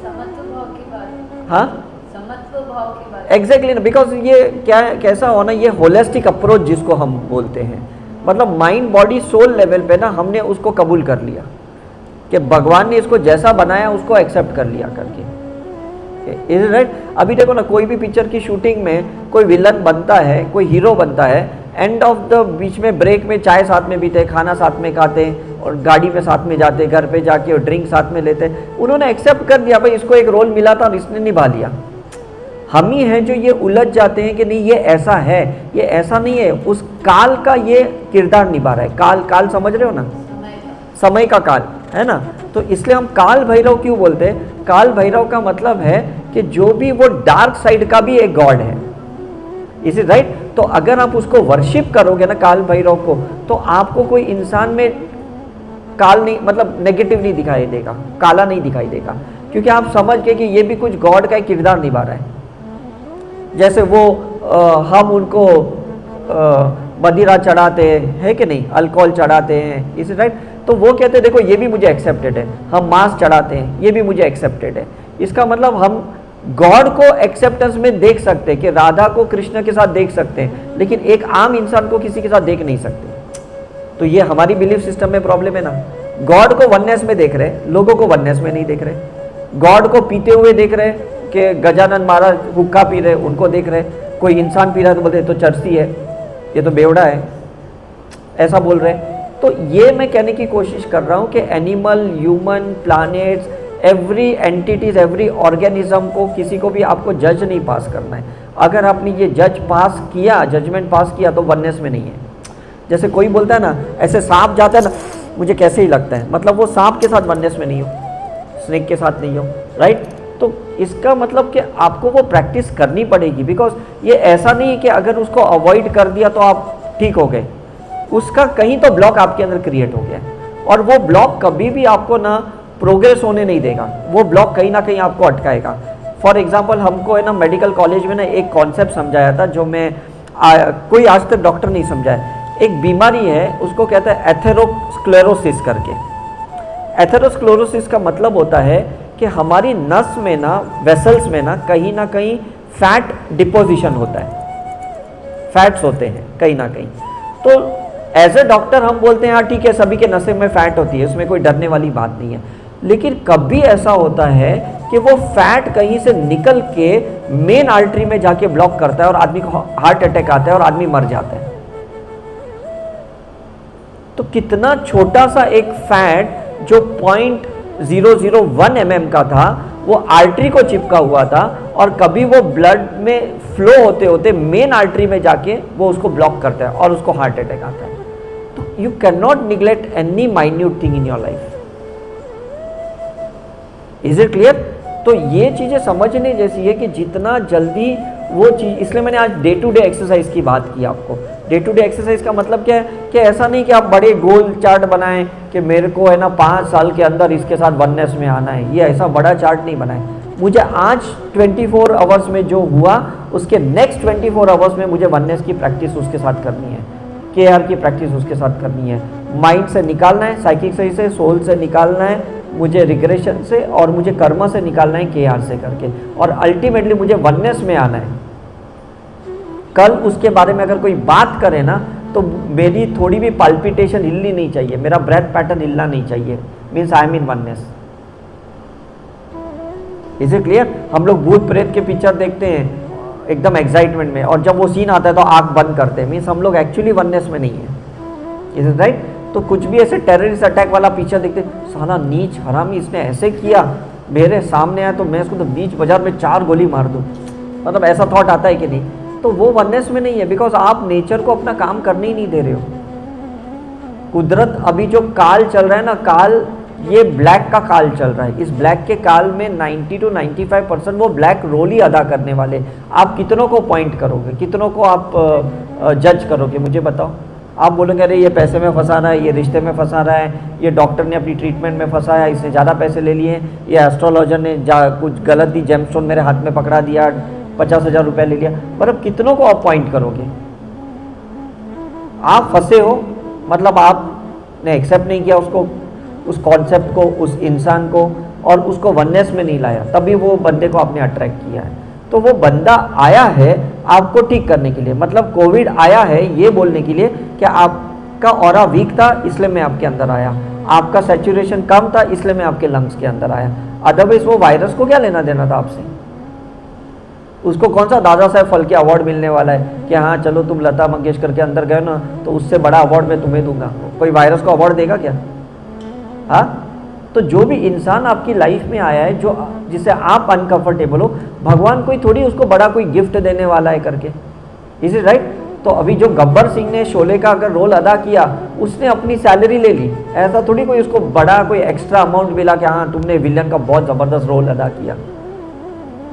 समत्व भाव की बात। हाँ, समत्व भाव की बात। एग्जैक्टली ना, बिकॉज ये क्या कैसा होना, ये होलिस्टिक अप्रोच जिसको हम बोलते हैं, मतलब माइंड बॉडी सोल लेवल पे ना हमने उसको कबूल कर लिया कि भगवान ने इसको जैसा बनाया उसको एक्सेप्ट कर लिया करके। Is right? अभी देखो ना, कोई भी पिक्चर की शूटिंग में कोई विलन बनता है, कोई हीरो बनता है, एंड ऑफ द बीच में ब्रेक में चाय साथ में पीते, खाना साथ में खाते और गाड़ी में साथ में जाते, घर पे जाके और ड्रिंक साथ में लेते। उन्होंने एक्सेप्ट कर दिया भाई इसको एक रोल मिला था और इसने निभा लिया। हम ही हैं जो ये उलझ जाते हैं कि नहीं ये ऐसा है, ये ऐसा नहीं है, उस काल का ये किरदार निभा रहा है। काल, काल समझ रहे हो ना, समय का काल है ना, तो इसलिए हम काल भैरव क्यों बोलते हैं? काल भैरव का मतलब है कि जो भी वो डार्क साइड का भी एक गॉड है, इज इट राइट? तो अगर आप उसको वर्शिप करोगे ना काल भैरव को, तो आपको कोई इंसान में काल नहीं, मतलब नेगेटिव नहीं दिखाई देगा, काला नहीं दिखाई देगा, क्योंकि आप समझ के कि ये भी कुछ गॉड का एक किरदार निभा रहा है। जैसे वो हम उनको मदिरा चढ़ाते हैं कि नहीं, अल्कोहल चढ़ाते हैं, इज इट राइट? तो वो कहते हैं देखो ये भी मुझे एक्सेप्टेड है। हम मांस चढ़ाते हैं, ये भी मुझे एक्सेप्टेड है। इसका मतलब हम गॉड को एक्सेप्टेंस में देख सकते हैं कि राधा को कृष्ण के साथ देख सकते हैं, लेकिन एक आम इंसान को किसी के साथ देख नहीं सकते। तो ये हमारी बिलीफ सिस्टम में प्रॉब्लम है ना। गॉड को वननेस में देख रहे, लोगों को वननेस में नहीं देख रहे। गॉड को पीते हुए देख रहे कि गजानन महाराज हुक्का पी रहे, उनको देख रहे। कोई इंसान पी रहा है तो बोलते तो चर्सी है, ये तो बेवड़ा है, ऐसा बोल रहे। तो ये मैं कहने की कोशिश कर रहा हूँ कि animal, human, planets, every entities, every organism को, किसी को भी आपको जज नहीं पास करना है। अगर आपने ये जजमेंट पास किया तो वननेस में नहीं है। जैसे कोई बोलता है ना, ऐसे सांप जाता है ना, मुझे कैसे ही लगता है, मतलब वो सांप के साथ वननेस में नहीं हो, स्नेक के साथ नहीं हो, राइट? तो इसका मतलब कि आपको वो प्रैक्टिस करनी पड़ेगी, बिकॉज ये ऐसा नहीं है कि अगर उसको अवॉइड कर दिया तो आप ठीक हो गए। उसका कहीं तो ब्लॉक आपके अंदर क्रिएट हो गया है, और वो ब्लॉक कभी भी आपको ना प्रोग्रेस होने नहीं देगा। वो ब्लॉक कहीं ना कहीं आपको अटकाएगा। फॉर एग्जाम्पल, हमको है ना मेडिकल कॉलेज में ना एक कॉन्सेप्ट समझाया था जो मैं कोई आज तक डॉक्टर नहीं समझाया। एक बीमारी है, उसको कहते हैं एथेरोस्क्लेरोसिस करके। एथेरोस्क्लेरोसिस का मतलब होता है कि हमारी नस में ना, वेसल्स में ना कहीं फैट डिपोजिशन होता है, फैट्स होते हैं कहीं ना कहीं। तो एज ए डॉक्टर हम बोलते हैं हाँ ठीक है, सभी के नसें में फैट होती है, उसमें कोई डरने वाली बात नहीं है। लेकिन कभी ऐसा होता है कि वो फैट कहीं से निकल के मेन आर्टरी में जाके ब्लॉक करता है और आदमी को हार्ट अटैक आता है और आदमी मर जाता है। तो कितना छोटा सा एक फैट जो 0.001 mm का था, वो आर्टरी को चिपका हुआ था, और कभी वो ब्लड में फ्लो होते होते मेन आर्टरी में जाके वो उसको ब्लॉक करता है और उसको हार्ट अटैक आता है। तो you can not neglect any minute thing in your life. Is it clear? तो ये चीजें समझने जैसी है कि जितना जल्दी वो चीज, इसलिए मैंने आज डे टू डे एक्सरसाइज की बात की आपको। डे टू डे एक्सरसाइज का मतलब क्या है कि ऐसा नहीं कि आप बड़े गोल चार्ट बनाएं कि मेरे को है ना 5 साल के अंदर इसके साथ वननेस में आना है, ये ऐसा बड़ा चार्ट नहीं बनाए। मुझे आज 24 आवर्स में जो हुआ, उसके नेक्स्ट 24 आवर्स में मुझे वननेस की प्रैक्टिस उसके साथ करनी है, केआर की प्रैक्टिस उसके साथ करनी है। माइंड से निकालना है, साइकिक सही से, सोल से निकालना है, मुझे रिग्रेशन से, और मुझे कर्म से निकालना है केआर से करके, और अल्टीमेटली मुझे वननेस में आना है। कल उसके बारे में अगर कोई बात करे ना, तो मेरी थोड़ी भी पाल्पिटेशन हिलनी नहीं चाहिए, मेरा ब्रेथ पैटर्न हिलना नहीं चाहिए, means I M in oneness. Is it clear? हम लोग भूत प्रेत के पिक्चर देखते हैं एकदम एक्साइटमेंट में, और जब वो सीन आता है तो आंख बंद करते हैं, मीन्स हम लोग एक्चुअली वननेस में नहीं है। Is it right? तो कुछ भी ऐसे टेररिस्ट अटैक वाला पिक्चर देखते, साला नीच हरामी इसने ऐसे किया, मेरे सामने आया तो मैं इसको तो बीच बाजार में 4 गोली मार दूं, मतलब ऐसा थॉट आता है कि नहीं? तो वो वननेस में नहीं है, बिकॉज आप नेचर को अपना काम करने ही नहीं दे रहे हो। कुदरत, अभी जो काल चल रहा है ना, काल ये ब्लैक का काल चल रहा है। इस ब्लैक के काल में 90 to 95% वो ब्लैक रोल ही अदा करने वाले। आप कितनों को पॉइंट करोगे, कितनों को आप जज करोगे, मुझे बताओ। आप बोलोगे अरे ये पैसे में फंसा रहा है, ये रिश्ते में फंसा रहा है, ये डॉक्टर ने अपनी ट्रीटमेंट में फंसाया, इसने ज़्यादा पैसे ले लिए, ये एस्ट्रोलॉजर ने कुछ गलत दी, जेमस्टोन मेरे हाथ में पकड़ा दिया, 50,000 रुपये ले लिया। पर अब कितनों को आप पॉइंट करोगे? आप फंसे हो, मतलब आपने एक्सेप्ट नहीं किया उसको, उस कॉन्सेप्ट को, उस इंसान को, और उसको वननेस में नहीं लाया, तभी वो बंदे को आपने अट्रैक्ट किया है। तो वो बंदा आया है आपको ठीक करने के लिए, मतलब कोविड आया है ये बोलने के लिए कि आपका ऑरा वीक था इसलिए मैं आपके अंदर आया, आपका सैचुरेशन कम था इसलिए मैं आपके लंग्स के अंदर आया। अदरवाइज वो वायरस को क्या लेना देना था आपसे? उसको कौन सा दादा साहब फाल्के अवार्ड मिलने वाला है कि हाँ चलो तुम लता मंगेशकर के अंदर गए ना तो उससे बड़ा अवार्ड मैं तुम्हें दूंगा? कोई वायरस को अवार्ड देगा क्या? हाँ, तो जो भी इंसान आपकी लाइफ में आया है, जो जिससे आप अनकंफर्टेबल हो, भगवान कोई थोड़ी उसको बड़ा कोई गिफ्ट देने वाला है करके, इज इट राइट? तो अभी जो गब्बर सिंह ने शोले का अगर रोल अदा किया, उसने अपनी सैलरी ले ली, ऐसा थोड़ी कोई उसको बड़ा कोई एक्स्ट्रा अमाउंट मिला कि हाँ तुमने विलन का बहुत ज़बरदस्त रोल अदा किया,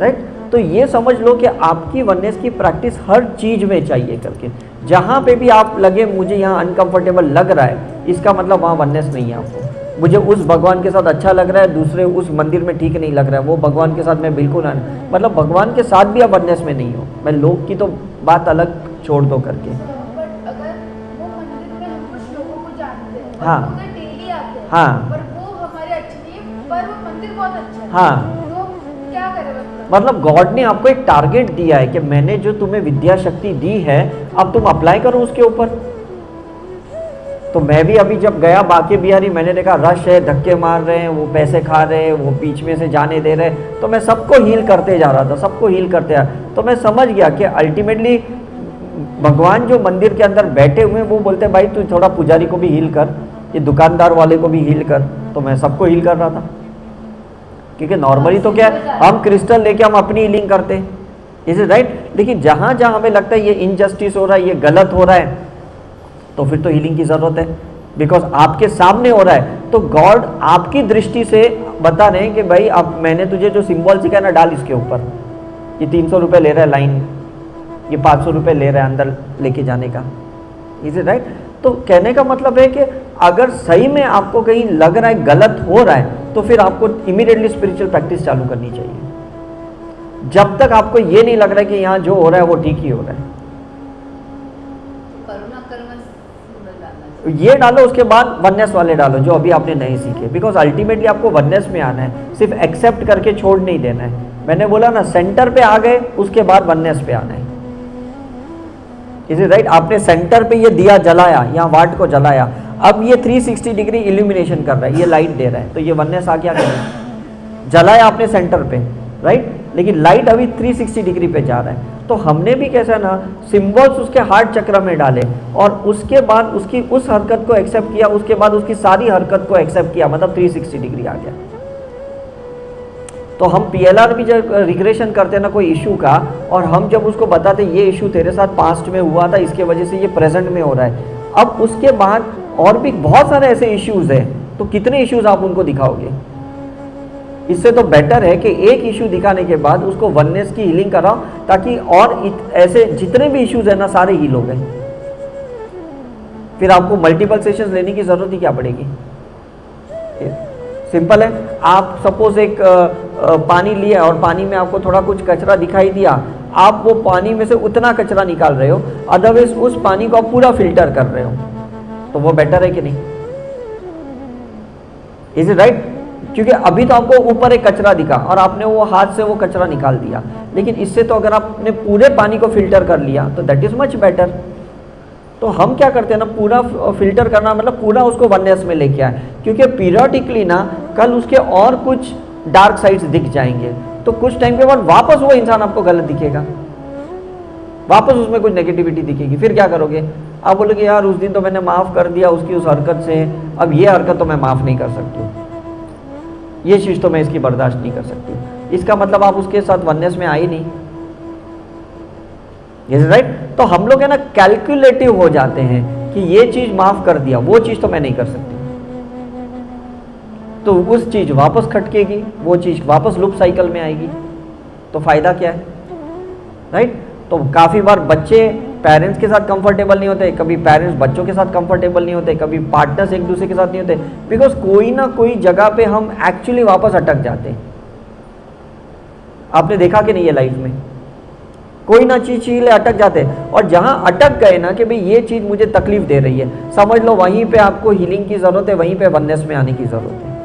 राइट? तो ये समझ लो कि आपकी वननेस की प्रैक्टिस हर चीज़ में चाहिए करके। जहाँ पे भी आप लगे मुझे यहाँ अनकंफर्टेबल लग रहा है, इसका मतलब वहाँ वननेस नहीं है आपको। मुझे उस भगवान के साथ अच्छा लग रहा है, दूसरे उस मंदिर में ठीक नहीं लग रहा है, वो भगवान के साथ मैं बिल्कुल मतलब भगवान के साथ भी आप वननेस में नहीं हो। मैं लोग की तो बात अलग छोड़ दो करके। बट अगर वो मंदिर में हम कुछ लोगों को जानते हैं, हाँ, वो उधर डेली आते हैं, हाँ, पर वो हमारे अच्छे नहीं है, पर वो मंदिर बहुत अच्छा है, हाँ, तो क्या करें? मतलब गॉड ने आपको एक टारगेट दिया है कि मैंने जो तुम्हें विद्या शक्ति दी है अब तुम अप्लाई करो उसके ऊपर। तो मैं भी अभी जब गया बाके बिहारी, मैंने देखा रश है, धक्के मार रहे हैं, वो पैसे खा रहे हैं, वो बीच में से जाने दे रहे हैं, तो मैं सबको हील करते जा रहा था, सबको हील करते जा। तो मैं समझ गया कि अल्टीमेटली भगवान जो मंदिर के अंदर बैठे हुए हैं वो बोलते हैं भाई तू थोड़ा पुजारी को भी हील कर, ये दुकानदार वाले को भी हील कर। तो मैं सबको हील कर रहा था, क्योंकि नॉर्मली तो क्या है, हम क्रिस्टल लेके हम अपनी हीलिंग करते हैं, इज इट राइट? लेकिन जहाँ जहाँ हमें लगता है ये इनजस्टिस हो रहा है, ये गलत हो रहा है, तो फिर तो हीलिंग की ज़रूरत है, बिकॉज आपके सामने हो रहा है। तो गॉड आपकी दृष्टि से बता रहे हैं कि भाई अब मैंने तुझे जो सिंबल सिखाया ना, डाल इसके ऊपर। ये 300 रुपये ले रहा है लाइन, ये 500 रुपये ले रहा है अंदर लेके जाने का, इज इट राइट? तो कहने का मतलब है कि अगर सही में आपको कहीं लग रहा है गलत हो रहा है, तो फिर आपको इमीडिएटली स्पिरिचुअल प्रैक्टिस चालू करनी चाहिए, जब तक आपको ये नहीं लग रहा है कि यहाँ जो हो रहा है वो ठीक ही हो रहा है। ये डालो, उसके बाद वननेस वाले डालो जो अभी आपने नहीं सीखे, बिकॉज अल्टीमेटली आपको वननेस में आना है, सिर्फ एक्सेप्ट करके छोड़ नहीं देना है। मैंने बोला ना, सेंटर पे आ गए उसके बाद वननेस पे आना है, इज इट राइट? आपने सेंटर पे ये दिया जलाया, यहाँ वाट को जलाया, अब ये 360 डिग्री इल्यूमिनेशन कर रहा है, ये लाइट दे रहा है, तो ये वननेस आ क्या करें? जलाया आपने सेंटर पे, राइट? लेकिन लाइट अभी 360 डिग्री पे जा रहा है। तो हमने भी कैसा ना, सिंबल्स उसके हार्ट चक्र में डाले और उसके बाद उसकी उस हरकत को एक्सेप्ट किया, उसके बाद उसकी सारी हरकत को एक्सेप्ट किया, मतलब 360 डिग्री आ गया। तो हम PLR भी जब रिग्रेशन करते हैं ना कोई इशू का, और हम जब उसको बताते ये इशू तेरे साथ पास्ट में हुआ था, इसके वजह से ये प्रेजेंट में हो रहा है, अब उसके बाद और भी बहुत सारे ऐसे इश्यूज हैं, तो कितने इश्यूज आप उनको दिखाओगे? इससे तो बेटर है कि एक इशू दिखाने के बाद उसको वननेस की हीलिंग कराओ, ताकि और ऐसे जितने भी इश्यूज है ना सारे हील हो गए। फिर आपको मल्टीपल सेशंस लेने की जरूरत ही क्या पड़ेगी? सिंपल है। आप सपोज एक पानी लिया और पानी में आपको थोड़ा कुछ कचरा दिखाई दिया, आप वो पानी में से उतना कचरा निकाल रहे हो, अदरवाइज उस पानी को आप पूरा फिल्टर कर रहे हो, तो वो बेटर है कि नहीं? Is it right? क्योंकि अभी तो आपको ऊपर एक कचरा दिखा और आपने वो हाथ से वो कचरा निकाल दिया, लेकिन इससे तो अगर आपने पूरे पानी को फिल्टर कर लिया तो दैट इज मच बेटर। तो हम क्या करते हैं ना, पूरा फिल्टर करना मतलब पूरा उसको वननेस में लेके आए, क्योंकि पीरियडिकली ना कल उसके और कुछ डार्क साइड्स दिख जाएंगे, तो कुछ टाइम के बाद वापस वो इंसान आपको गलत दिखेगा, वापस उसमें कुछ नेगेटिविटी दिखेगी। फिर क्या करोगे? आप बोलोगे यार उस दिन तो मैंने माफ़ कर दिया उसकी उस हरकत से, अब ये हरकत तो मैं माफ़ नहीं कर सकती हूँ, ये चीज़ तो मैं इसकी बर्दाश्त नहीं कर सकती। इसका मतलब आप उसके साथ वननेस में आए नहीं, इज राइट? तो हम लोग है ना कैलकुलेटिव हो जाते हैं कि ये चीज़ माफ़ कर दिया, वो चीज़ तो मैं नहीं कर सकती, तो उस चीज़ वापस खटकेगी, वो चीज़ वापस लूप साइकिल में आएगी, तो फ़ायदा क्या है? राइट? तो काफ़ी बार बच्चे पेरेंट्स के साथ कंफर्टेबल नहीं होते, कभी पेरेंट्स बच्चों के साथ कंफर्टेबल नहीं होते, कभी पार्टनर्स एक दूसरे के साथ नहीं होते, बिकॉज कोई ना कोई जगह पे हम एक्चुअली वापस अटक जाते हैं। आपने देखा कि नहीं है लाइफ में, कोई ना चीज अटक जाते हैं, और जहां अटक गए ना कि भाई ये चीज मुझे तकलीफ दे रही है, समझ लो वहीं पे आपको हीलिंग की जरूरत है, वहीं पे वननेस में आने की जरूरत है।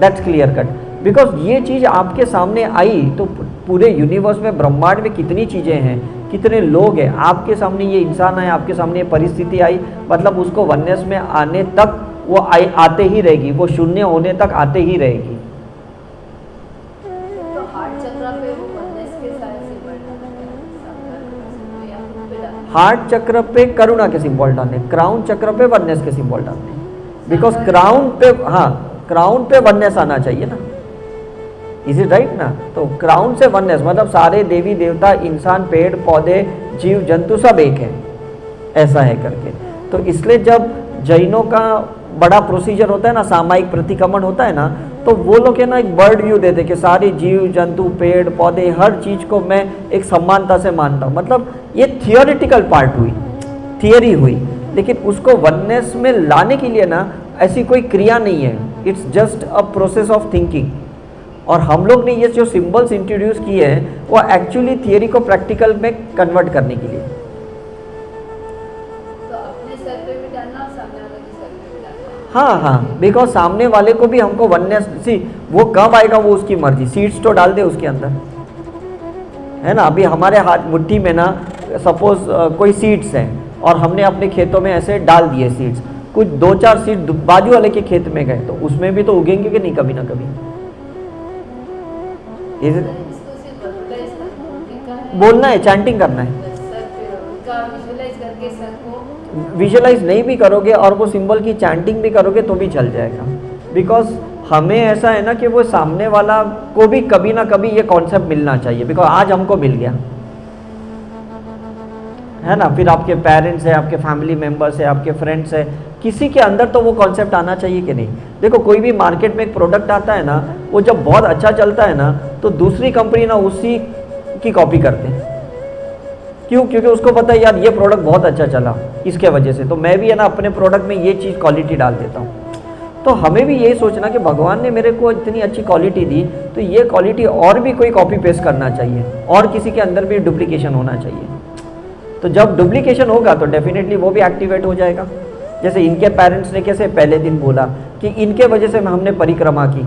That's clear cut. बिकॉज ये चीज आपके सामने आई तो पूरे यूनिवर्स में, ब्रह्मांड में कितनी चीजें हैं, कितने लोग हैं, आपके सामने ये इंसान आए, आपके सामने ये परिस्थिति आई, मतलब उसको वननेस में आने तक वो आते ही रहेगी, वो शून्य होने तक आते ही रहेगी। तो हार्ट चक्र पे वो वननेस के साथ सिंबल हार्ट चक्र पे करुणा के सिंबल डालने, क्राउन चक्र पे वननेस के सिंबल डालने, बिकॉज क्राउन पे, हाँ क्राउन पे वननेस आना चाहिए ना, इज इट राइट ना। तो क्राउन से वननेस मतलब सारे देवी देवता, इंसान, पेड़ पौधे, जीव जंतु सब एक है, ऐसा है करके। तो इसलिए जब जैनों का बड़ा प्रोसीजर होता है ना, सामायिक प्रतिक्रमण होता है ना, तो वो लोग है ना एक बर्ड व्यू देते कि सारे जीव जंतु, पेड़ पौधे, हर चीज को मैं एक समानता से मानता हूँ। मतलब ये थियोरिटिकल पार्ट हुई, थियरी हुई, लेकिन उसको वननेस में लाने के लिए ना ऐसी कोई क्रिया नहीं है, it's just a process of thinking. और हम लोग ने ये जो सिंबल्स इंट्रोड्यूस किए हैं वो एक्चुअली थियरी को प्रैक्टिकल में कन्वर्ट करने के लिए। तो अपने सर पे भी डालना और सामने वाले के सर पे भी डालना। हाँ हाँ, बिकॉज सामने वाले को भी हमको वननेस, सी वो कब आएगा वो उसकी मर्जी, सीड्स तो डाल दे उसके अंदर, है ना। अभी हमारे हाथ मुट्ठी में ना सपोज कोई सीड्स हैं और हमने अपने खेतों में ऐसे डाल दिए सीड्स, कुछ 2-4 सीड बाजू वाले के खेत में गए तो उसमें भी तो उगेंगे कि नहीं कभी ना कभी। इसको सिर्फ वर्बलाइज करना है, बोलना है, चैंटिंग करना है। सर पे उनका विजुअलाइज करके सर को विजुअलाइज नहीं भी करोगे और वो सिंबल की चैंटिंग भी करोगे तो भी चल जाएगा, बिकॉज हमें ऐसा है ना कि वो सामने वाला को भी कभी ना कभी ये कॉन्सेप्ट मिलना चाहिए, बिकॉज आज हमको मिल गया है ना, फिर आपके पेरेंट्स है, आपके फैमिली मेम्बर्स है, आपके फ्रेंड्स है, किसी के अंदर तो वो कॉन्सेप्ट आना चाहिए कि नहीं। देखो कोई भी मार्केट में एक प्रोडक्ट आता है ना, वो जब बहुत अच्छा चलता है ना तो दूसरी कंपनी ना उसी की कॉपी करते हैं, क्यों? क्योंकि उसको पता है यार ये प्रोडक्ट बहुत अच्छा चला, इसके वजह से तो मैं भी है ना अपने प्रोडक्ट में ये चीज़ क्वालिटी डाल देता हूँ। तो हमें भी यही सोचना कि भगवान ने मेरे को इतनी अच्छी क्वालिटी दी तो ये क्वालिटी और भी कोई कॉपी पेस्ट करना चाहिए, और किसी के अंदर भी डुप्लीकेशन होना चाहिए। तो जब डुप्लीकेशन होगा तो डेफिनेटली वो भी एक्टिवेट हो जाएगा। जैसे इनके पेरेंट्स ने कैसे पहले दिन बोला कि इनके वजह से हमने परिक्रमा की,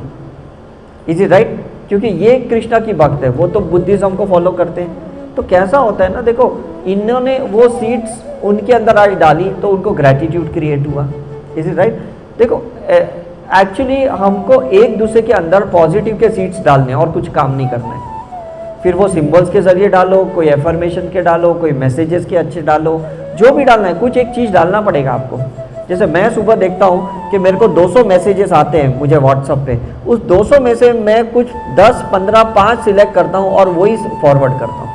इज इट राइट, क्योंकि ये कृष्णा की भक्त है, वो तो बुद्धिज्म को फॉलो करते हैं। तो कैसा होता है ना, देखो इन्होंने वो सीड्स उनके अंदर आज डाली तो उनको ग्रैटिट्यूड क्रिएट हुआ, इज इट राइट। देखो एक्चुअली हमको एक दूसरे के अंदर पॉजिटिव के सीड्स डालने और कुछ काम नहीं करना है। फिर वो सिंबल्स के जरिए डालो, कोई एफर्मेशन के डालो, कोई मैसेजेस के अच्छे डालो, जो भी डालना है कुछ एक चीज़ डालना पड़ेगा आपको। जैसे मैं सुबह देखता हूँ कि मेरे को 200 मैसेजेस आते हैं मुझे व्हाट्सअप पे, उस 200 में से मैं कुछ 10, 15, 5 सिलेक्ट करता हूँ और वही फॉरवर्ड करता हूँ,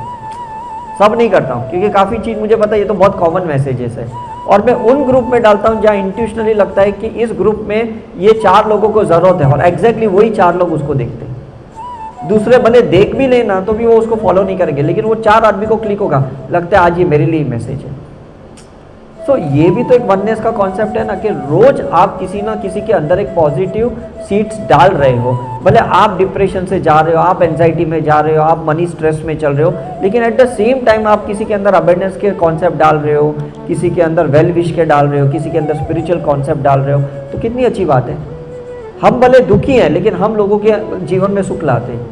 सब नहीं करता हूँ, क्योंकि काफ़ी चीज़ मुझे पता है ये तो बहुत कॉमन मैसेजेस है, और मैं उन ग्रुप में डालता हूँ जहाँ इंट्यूशनली लगता है कि इस ग्रुप में ये 4 लोगों को ज़रूरत है, और एग्जैक्टली वही 4 लोग उसको देखते हैं। दूसरे भले देख भी लेना तो भी वो उसको फॉलो नहीं करेंगे, लेकिन वो 4 आदमी को क्लिक होगा, लगता है आज ये मेरे लिए मैसेज है। सो ये भी तो एक वननेस का कॉन्सेप्ट है ना, कि रोज आप किसी ना किसी के अंदर एक पॉजिटिव सीड्स डाल रहे हो। भले आप डिप्रेशन से जा रहे हो, आप एंजाइटी में जा रहे हो, आप मनी स्ट्रेस में चल रहे हो, लेकिन एट द सेम टाइम आप किसी के अंदर अबेंडेंस के कॉन्सेप्ट डाल रहे हो, किसी के अंदर वेल विश के डाल रहे हो, किसी के अंदर स्पिरिचुअल कॉन्सेप्ट डाल रहे हो, तो कितनी अच्छी बात है। हम भले दुखी हैं लेकिन हम लोगों के जीवन में सुख लाते हैं।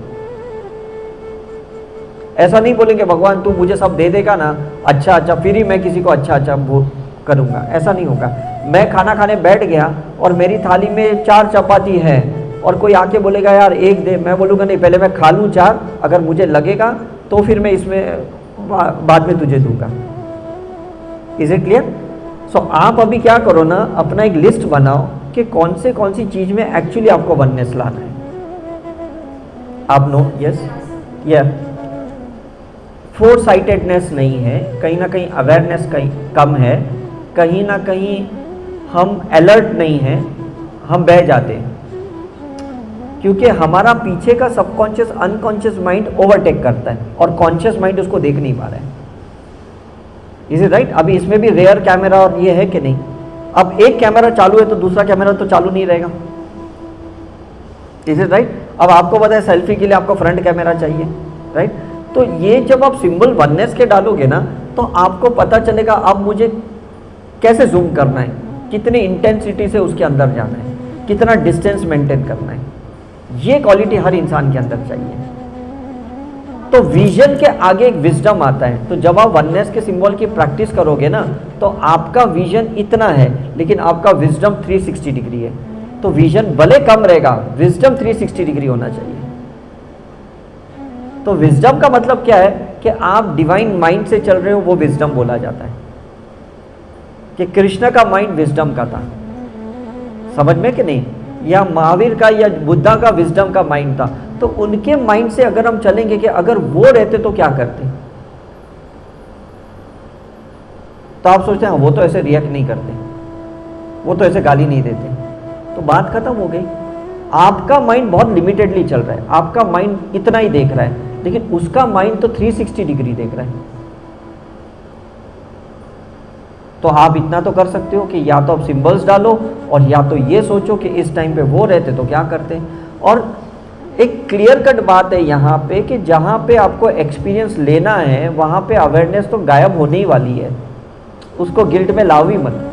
ऐसा नहीं बोलेंगे भगवान तू मुझे सब दे देगा ना, अच्छा अच्छा फिर ही मैं किसी को अच्छा अच्छा वो करूँगा, ऐसा नहीं होगा। मैं खाना खाने बैठ गया और मेरी थाली में 4 चपाती है और कोई आके बोलेगा यार एक दे, मैं बोलूँगा नहीं पहले मैं खा लूँ 4, अगर मुझे लगेगा तो फिर मैं इसमें बाद में तुझे दूंगा। Is it clear? सो आप अभी क्या करो ना, अपना एक लिस्ट बनाओ कि कौन सी चीज़ में एक्चुअली आपको वननेस लाना है। आप नो यस या फोर साइटेडनेस नहीं है, कहीं ना कहीं अवेयरनेस कहीं कम है, कहीं ना कहीं हम अलर्ट नहीं हैं, हम बह जाते हैं, क्योंकि हमारा पीछे का सबकॉन्शियस अनकॉन्शियस माइंड ओवरटेक करता है और कॉन्शियस माइंड उसको देख नहीं पा रहा है। Is it right? अभी इसमें भी रेयर कैमरा और ये है कि नहीं? अब एक कैमरा चालू है तो दूसरा कैमरा तो चालू नहीं रहेगा। Is it right? अब आपको पता है सेल्फी के लिए आपको फ्रंट कैमरा चाहिए, राइट? तो ये जब आप सिंबल वननेस के डालोगे ना तो आपको पता चलेगा अब मुझे कैसे जूम करना है, कितनी इंटेंसिटी से उसके अंदर जाना है, कितना डिस्टेंस मेंटेन करना है। ये क्वालिटी हर इंसान के अंदर चाहिए। तो विजन के आगे एक विजडम आता है। तो जब आप वननेस के सिंबल की प्रैक्टिस करोगे ना तो आपका विजन इतना है लेकिन आपका विजडम 360 डिग्री है। तो विजन भले कम रहेगा, विजडम 360 डिग्री होना चाहिए। तो विजडम का मतलब क्या है कि आप डिवाइन माइंड से चल रहे हो, वो विजडम बोला जाता है। कि कृष्ण का माइंड विजडम का था, समझ में कि नहीं? या महावीर का या बुद्धा का विजडम का माइंड था। तो उनके माइंड से अगर हम चलेंगे कि अगर वो रहते तो क्या करते, तो आप सोचते हैं वो तो ऐसे रिएक्ट नहीं करते, वो तो ऐसे गाली नहीं देते, तो बात खत्म हो गई। आपका माइंड बहुत लिमिटेडली चल रहा है, आपका माइंड इतना ही देख रहा है, लेकिन उसका माइंड तो 360 डिग्री देख रहा है। तो आप इतना तो कर सकते हो कि या तो आप सिंबल्स डालो और या तो ये सोचो कि इस टाइम पे वो रहते तो क्या करते। और एक क्लियर कट बात है यहाँ पे कि जहाँ पे आपको एक्सपीरियंस लेना है वहाँ पे अवेयरनेस तो गायब होने ही वाली है, उसको गिल्ट में लाओ ही मत।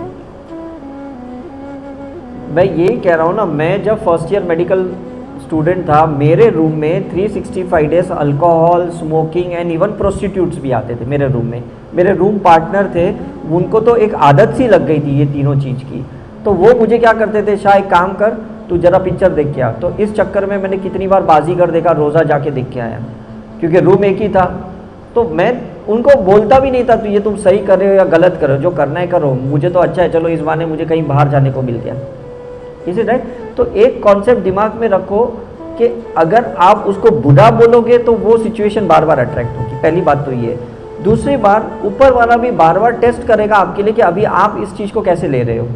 मैं यही कह रहा हूँ ना, मैं जब फर्स्ट ईयर मेडिकल स्टूडेंट था, मेरे रूम में 365 days alcohol, smoking and even prostitutes भी आते थे मेरे रूम में। मेरे रूम पार्टनर थे, उनको तो एक आदत सी लग गई थी ये तीनों चीज़ की। तो वो मुझे क्या करते थे, शायद काम कर तू जरा पिक्चर देख के आ। तो इस चक्कर में मैंने कितनी बार बाजीगर देखा, रोज़ा जाके देख के आया, क्योंकि रूम एक ही था। तो मैं उनको बोलता भी नहीं था तो ये तुम सही कर रहे हो या गलत कर रहे हो, जो करना है करो, मुझे तो अच्छा है, चलो इस बहाने मुझे कहीं बाहर जाने को मिल गया। Is it right? तो एक कॉन्सेप्ट दिमाग में रखो कि अगर आप उसको बुरा बोलोगे तो वो सिचुएशन बार बार अट्रैक्ट होगी। पहली बात तो ये। दूसरी बार, ऊपर वाला भी बार बार टेस्ट करेगा आपके लिए कि अभी आप इस चीज़ को कैसे ले रहे हो।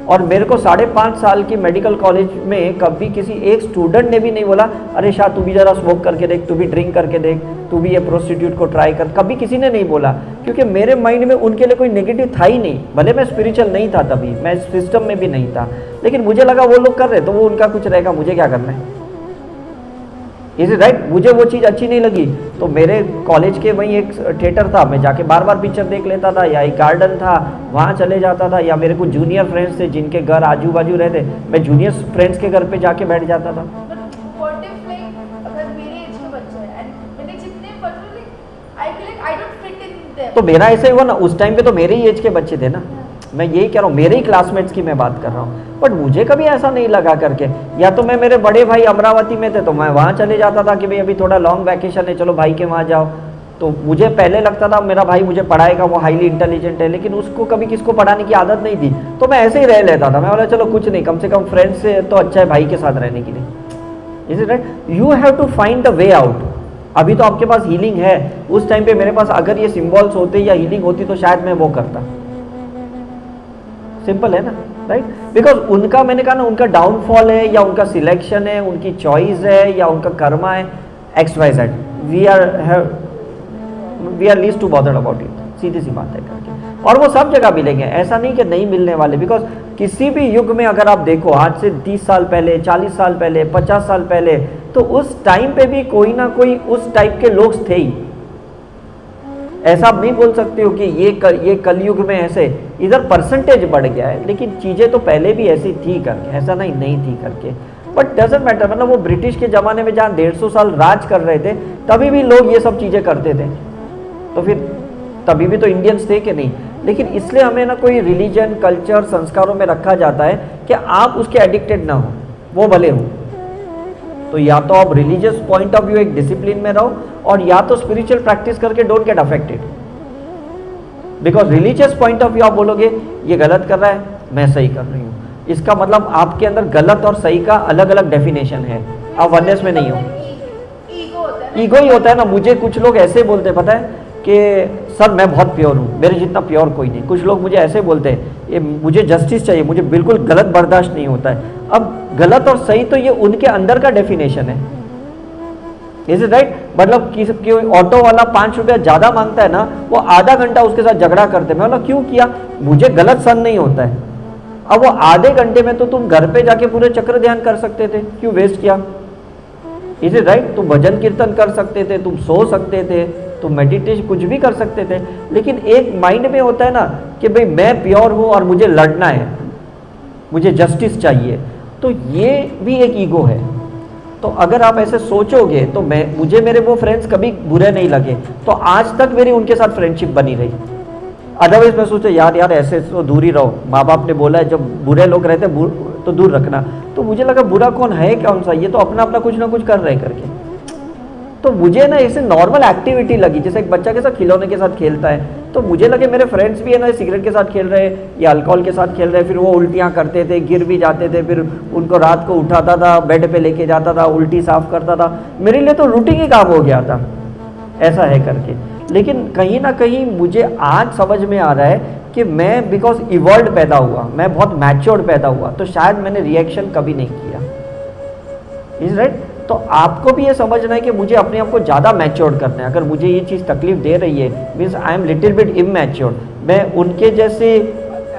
और मेरे को 5.5 साल की मेडिकल कॉलेज में कभी किसी एक स्टूडेंट ने भी नहीं बोला अरे शाह तू भी ज़रा स्मोक करके देख, तू भी ड्रिंक करके देख, तू भी ये प्रोस्टिट्यूट को ट्राई कर। कभी किसी ने नहीं बोला, क्योंकि मेरे माइंड में उनके लिए कोई नेगेटिव था ही नहीं। भले मैं स्पिरिचुअल नहीं था तभी, मैं सिस्टम में भी नहीं था, लेकिन मुझे लगा वो लोग कर रहे तो वो उनका कुछ रहेगा, मुझे क्या करना है। Is it right? मुझे वो चीज़ अच्छी नहीं लगी तो मेरे कॉलेज के वहीं एक थिएटर था, मैं जाके बार बार पिक्चर देख लेता था, या एक गार्डन था वहाँ चले जाता था, या मेरे कुछ जूनियर फ्रेंड्स थे जिनके घर आजू बाजू रहते, मैं जूनियर फ्रेंड्स के घर पे जाके बैठ जाता था। What if like अगर मेरे एज के बच्चे हैं and मैंने जितने बच्चे like I feel like I don't fit in them। तो मेरा ऐसा ही हुआ ना, उस टाइम पे तो मेरे ही एज के बच्चे थे ना, मैं यही कह रहा हूँ, मेरे ही क्लासमेट्स की मैं बात कर रहा हूँ। बट मुझे कभी ऐसा नहीं लगा करके, या तो मैं मेरे बड़े भाई अमरावती में थे तो मैं वहाँ चले जाता था कि भाई अभी थोड़ा लॉन्ग वैकेशन है, चलो भाई के वहाँ जाओ। तो मुझे पहले लगता था मेरा भाई मुझे पढ़ाएगा, वो हाईली इंटेलिजेंट है, लेकिन उसको कभी किसको पढ़ाने की आदत नहीं थी, तो मैं ऐसे ही रह लेता था। मैं बोला चलो कुछ नहीं, कम से कम फ्रेंड्स से तो अच्छा है भाई के साथ रहने के लिए। Is it right? You have to find the way out. अभी तो आपके पास हीलिंग है, उस टाइम पे मेरे पास अगर ये सिम्बॉल्स होते या हीलिंग होती तो शायद मैं वो करता। सिंपल है ना, राइट? बिकॉज उनका, मैंने कहा ना, उनका डाउनफॉल है या उनका सिलेक्शन है, उनकी चॉइस है या उनका कर्मा है, XYZ। We are least to bothered about it, सीधी सी बात है करके। और वो सब जगह मिलेंगे, ऐसा नहीं कि नहीं मिलने वाले। बिकॉज किसी भी युग में अगर आप देखो, आज से 30 साल पहले, 40 साल पहले, 50 साल पहले, तो उस टाइम पे भी कोई ना कोई उस टाइप के लोग थे ही। ऐसा आप नहीं बोल सकते हो कि ये कलयुग में ऐसे, इधर परसेंटेज बढ़ गया है, लेकिन चीज़ें तो पहले भी ऐसी थी करके, ऐसा नहीं थी करके। बट डजेंट मैटर, मतलब वो ब्रिटिश के ज़माने में जहाँ 150 साल राज कर रहे थे, तभी भी लोग ये सब चीज़ें करते थे, तो फिर तभी भी तो इंडियंस थे कि नहीं। लेकिन इसलिए हमें ना कोई रिलीजन, कल्चर, संस्कारों में रखा जाता है कि आप उसके एडिक्टेड ना हो, वो भले हो। तो या तो आप रिलीजियस पॉइंट ऑफ व्यू एक डिसिप्लिन में रहो, और या तो स्पिरिचुअल प्रैक्टिस करके don't get affected. Because religious point of view आप बोलोगे ये गलत कर रहा है, मैं सही कर रही हूँ, इसका मतलब आपके अंदर गलत और सही का अलग अलग डेफिनेशन है, आप वननेस में नहीं हो। ईगो ही होता है ना। मुझे कुछ लोग ऐसे बोलते हैं, पता है कि सर मैं बहुत प्योर हूँ, मेरे जितना प्योर कोई नहीं। कुछ लोग मुझे ऐसे बोलते हैं, ये मुझे जस्टिस चाहिए, मुझे बिल्कुल गलत बर्दाश्त नहीं होता है। अब गलत और सही तो ये उनके अंदर का डेफिनेशन है। Is it right? मतलब किसी ऑटो वाला 5 रुपया ज़्यादा मांगता है ना, वो आधा घंटा उसके साथ झगड़ा करते, मैं बोला क्यों किया, मुझे गलत सन नहीं होता है। अब वो आधे घंटे में तो तुम घर पे जाके पूरे चक्र ध्यान कर सकते थे, क्यों वेस्ट किया? Is it right? तुम भजन कीर्तन कर सकते थे, तुम सो सकते थे, तुम मेडिटेशन कुछ भी कर सकते थे, लेकिन एक माइंड में होता है ना कि भाई मैं प्योर हूँ और मुझे लड़ना है, मुझे जस्टिस चाहिए, तो ये भी एक ईगो है। तो अगर आप ऐसे सोचोगे तो मुझे मेरे वो फ्रेंड्स कभी बुरे नहीं लगे, तो आज तक मेरी उनके साथ फ्रेंडशिप बनी रही। अदरवाइज मैं सोचा यार ऐसे तो दूर ही रहो, माँ बाप ने बोला है जब बुरे लोग रहते तो दूर रखना, तो मुझे लगा बुरा कौन है, कौन सा, ये तो अपना अपना कुछ ना कुछ कर रहे करके। तो मुझे ना ऐसे नॉर्मल एक्टिविटी लगी, जैसे एक बच्चा के साथ खिलौने के साथ खेलता है, तो मुझे लगे मेरे फ्रेंड्स भी है ना सिगरेट के साथ खेल रहे या अल्कोहल के साथ खेल रहे, फिर वो उल्टियाँ करते थे, गिर भी जाते थे, फिर उनको रात को उठाता था, बेड पे लेके जाता था, उल्टी साफ करता था, मेरे लिए तो रूटीन ही काम हो गया था ऐसा है करके। लेकिन कहीं ना कहीं मुझे आज समझ में आ रहा है कि मैं बिकॉज इवॉल्व पैदा हुआ, मैं बहुत मैच्योर्ड पैदा हुआ, तो शायद मैंने रिएक्शन कभी नहीं किया। Is right? तो आपको भी ये समझना है कि मुझे अपने आप को ज़्यादा मैच्योर्ड करना है। अगर मुझे ये चीज़ तकलीफ दे रही है, means I am little bit immatured, मैं उनके जैसे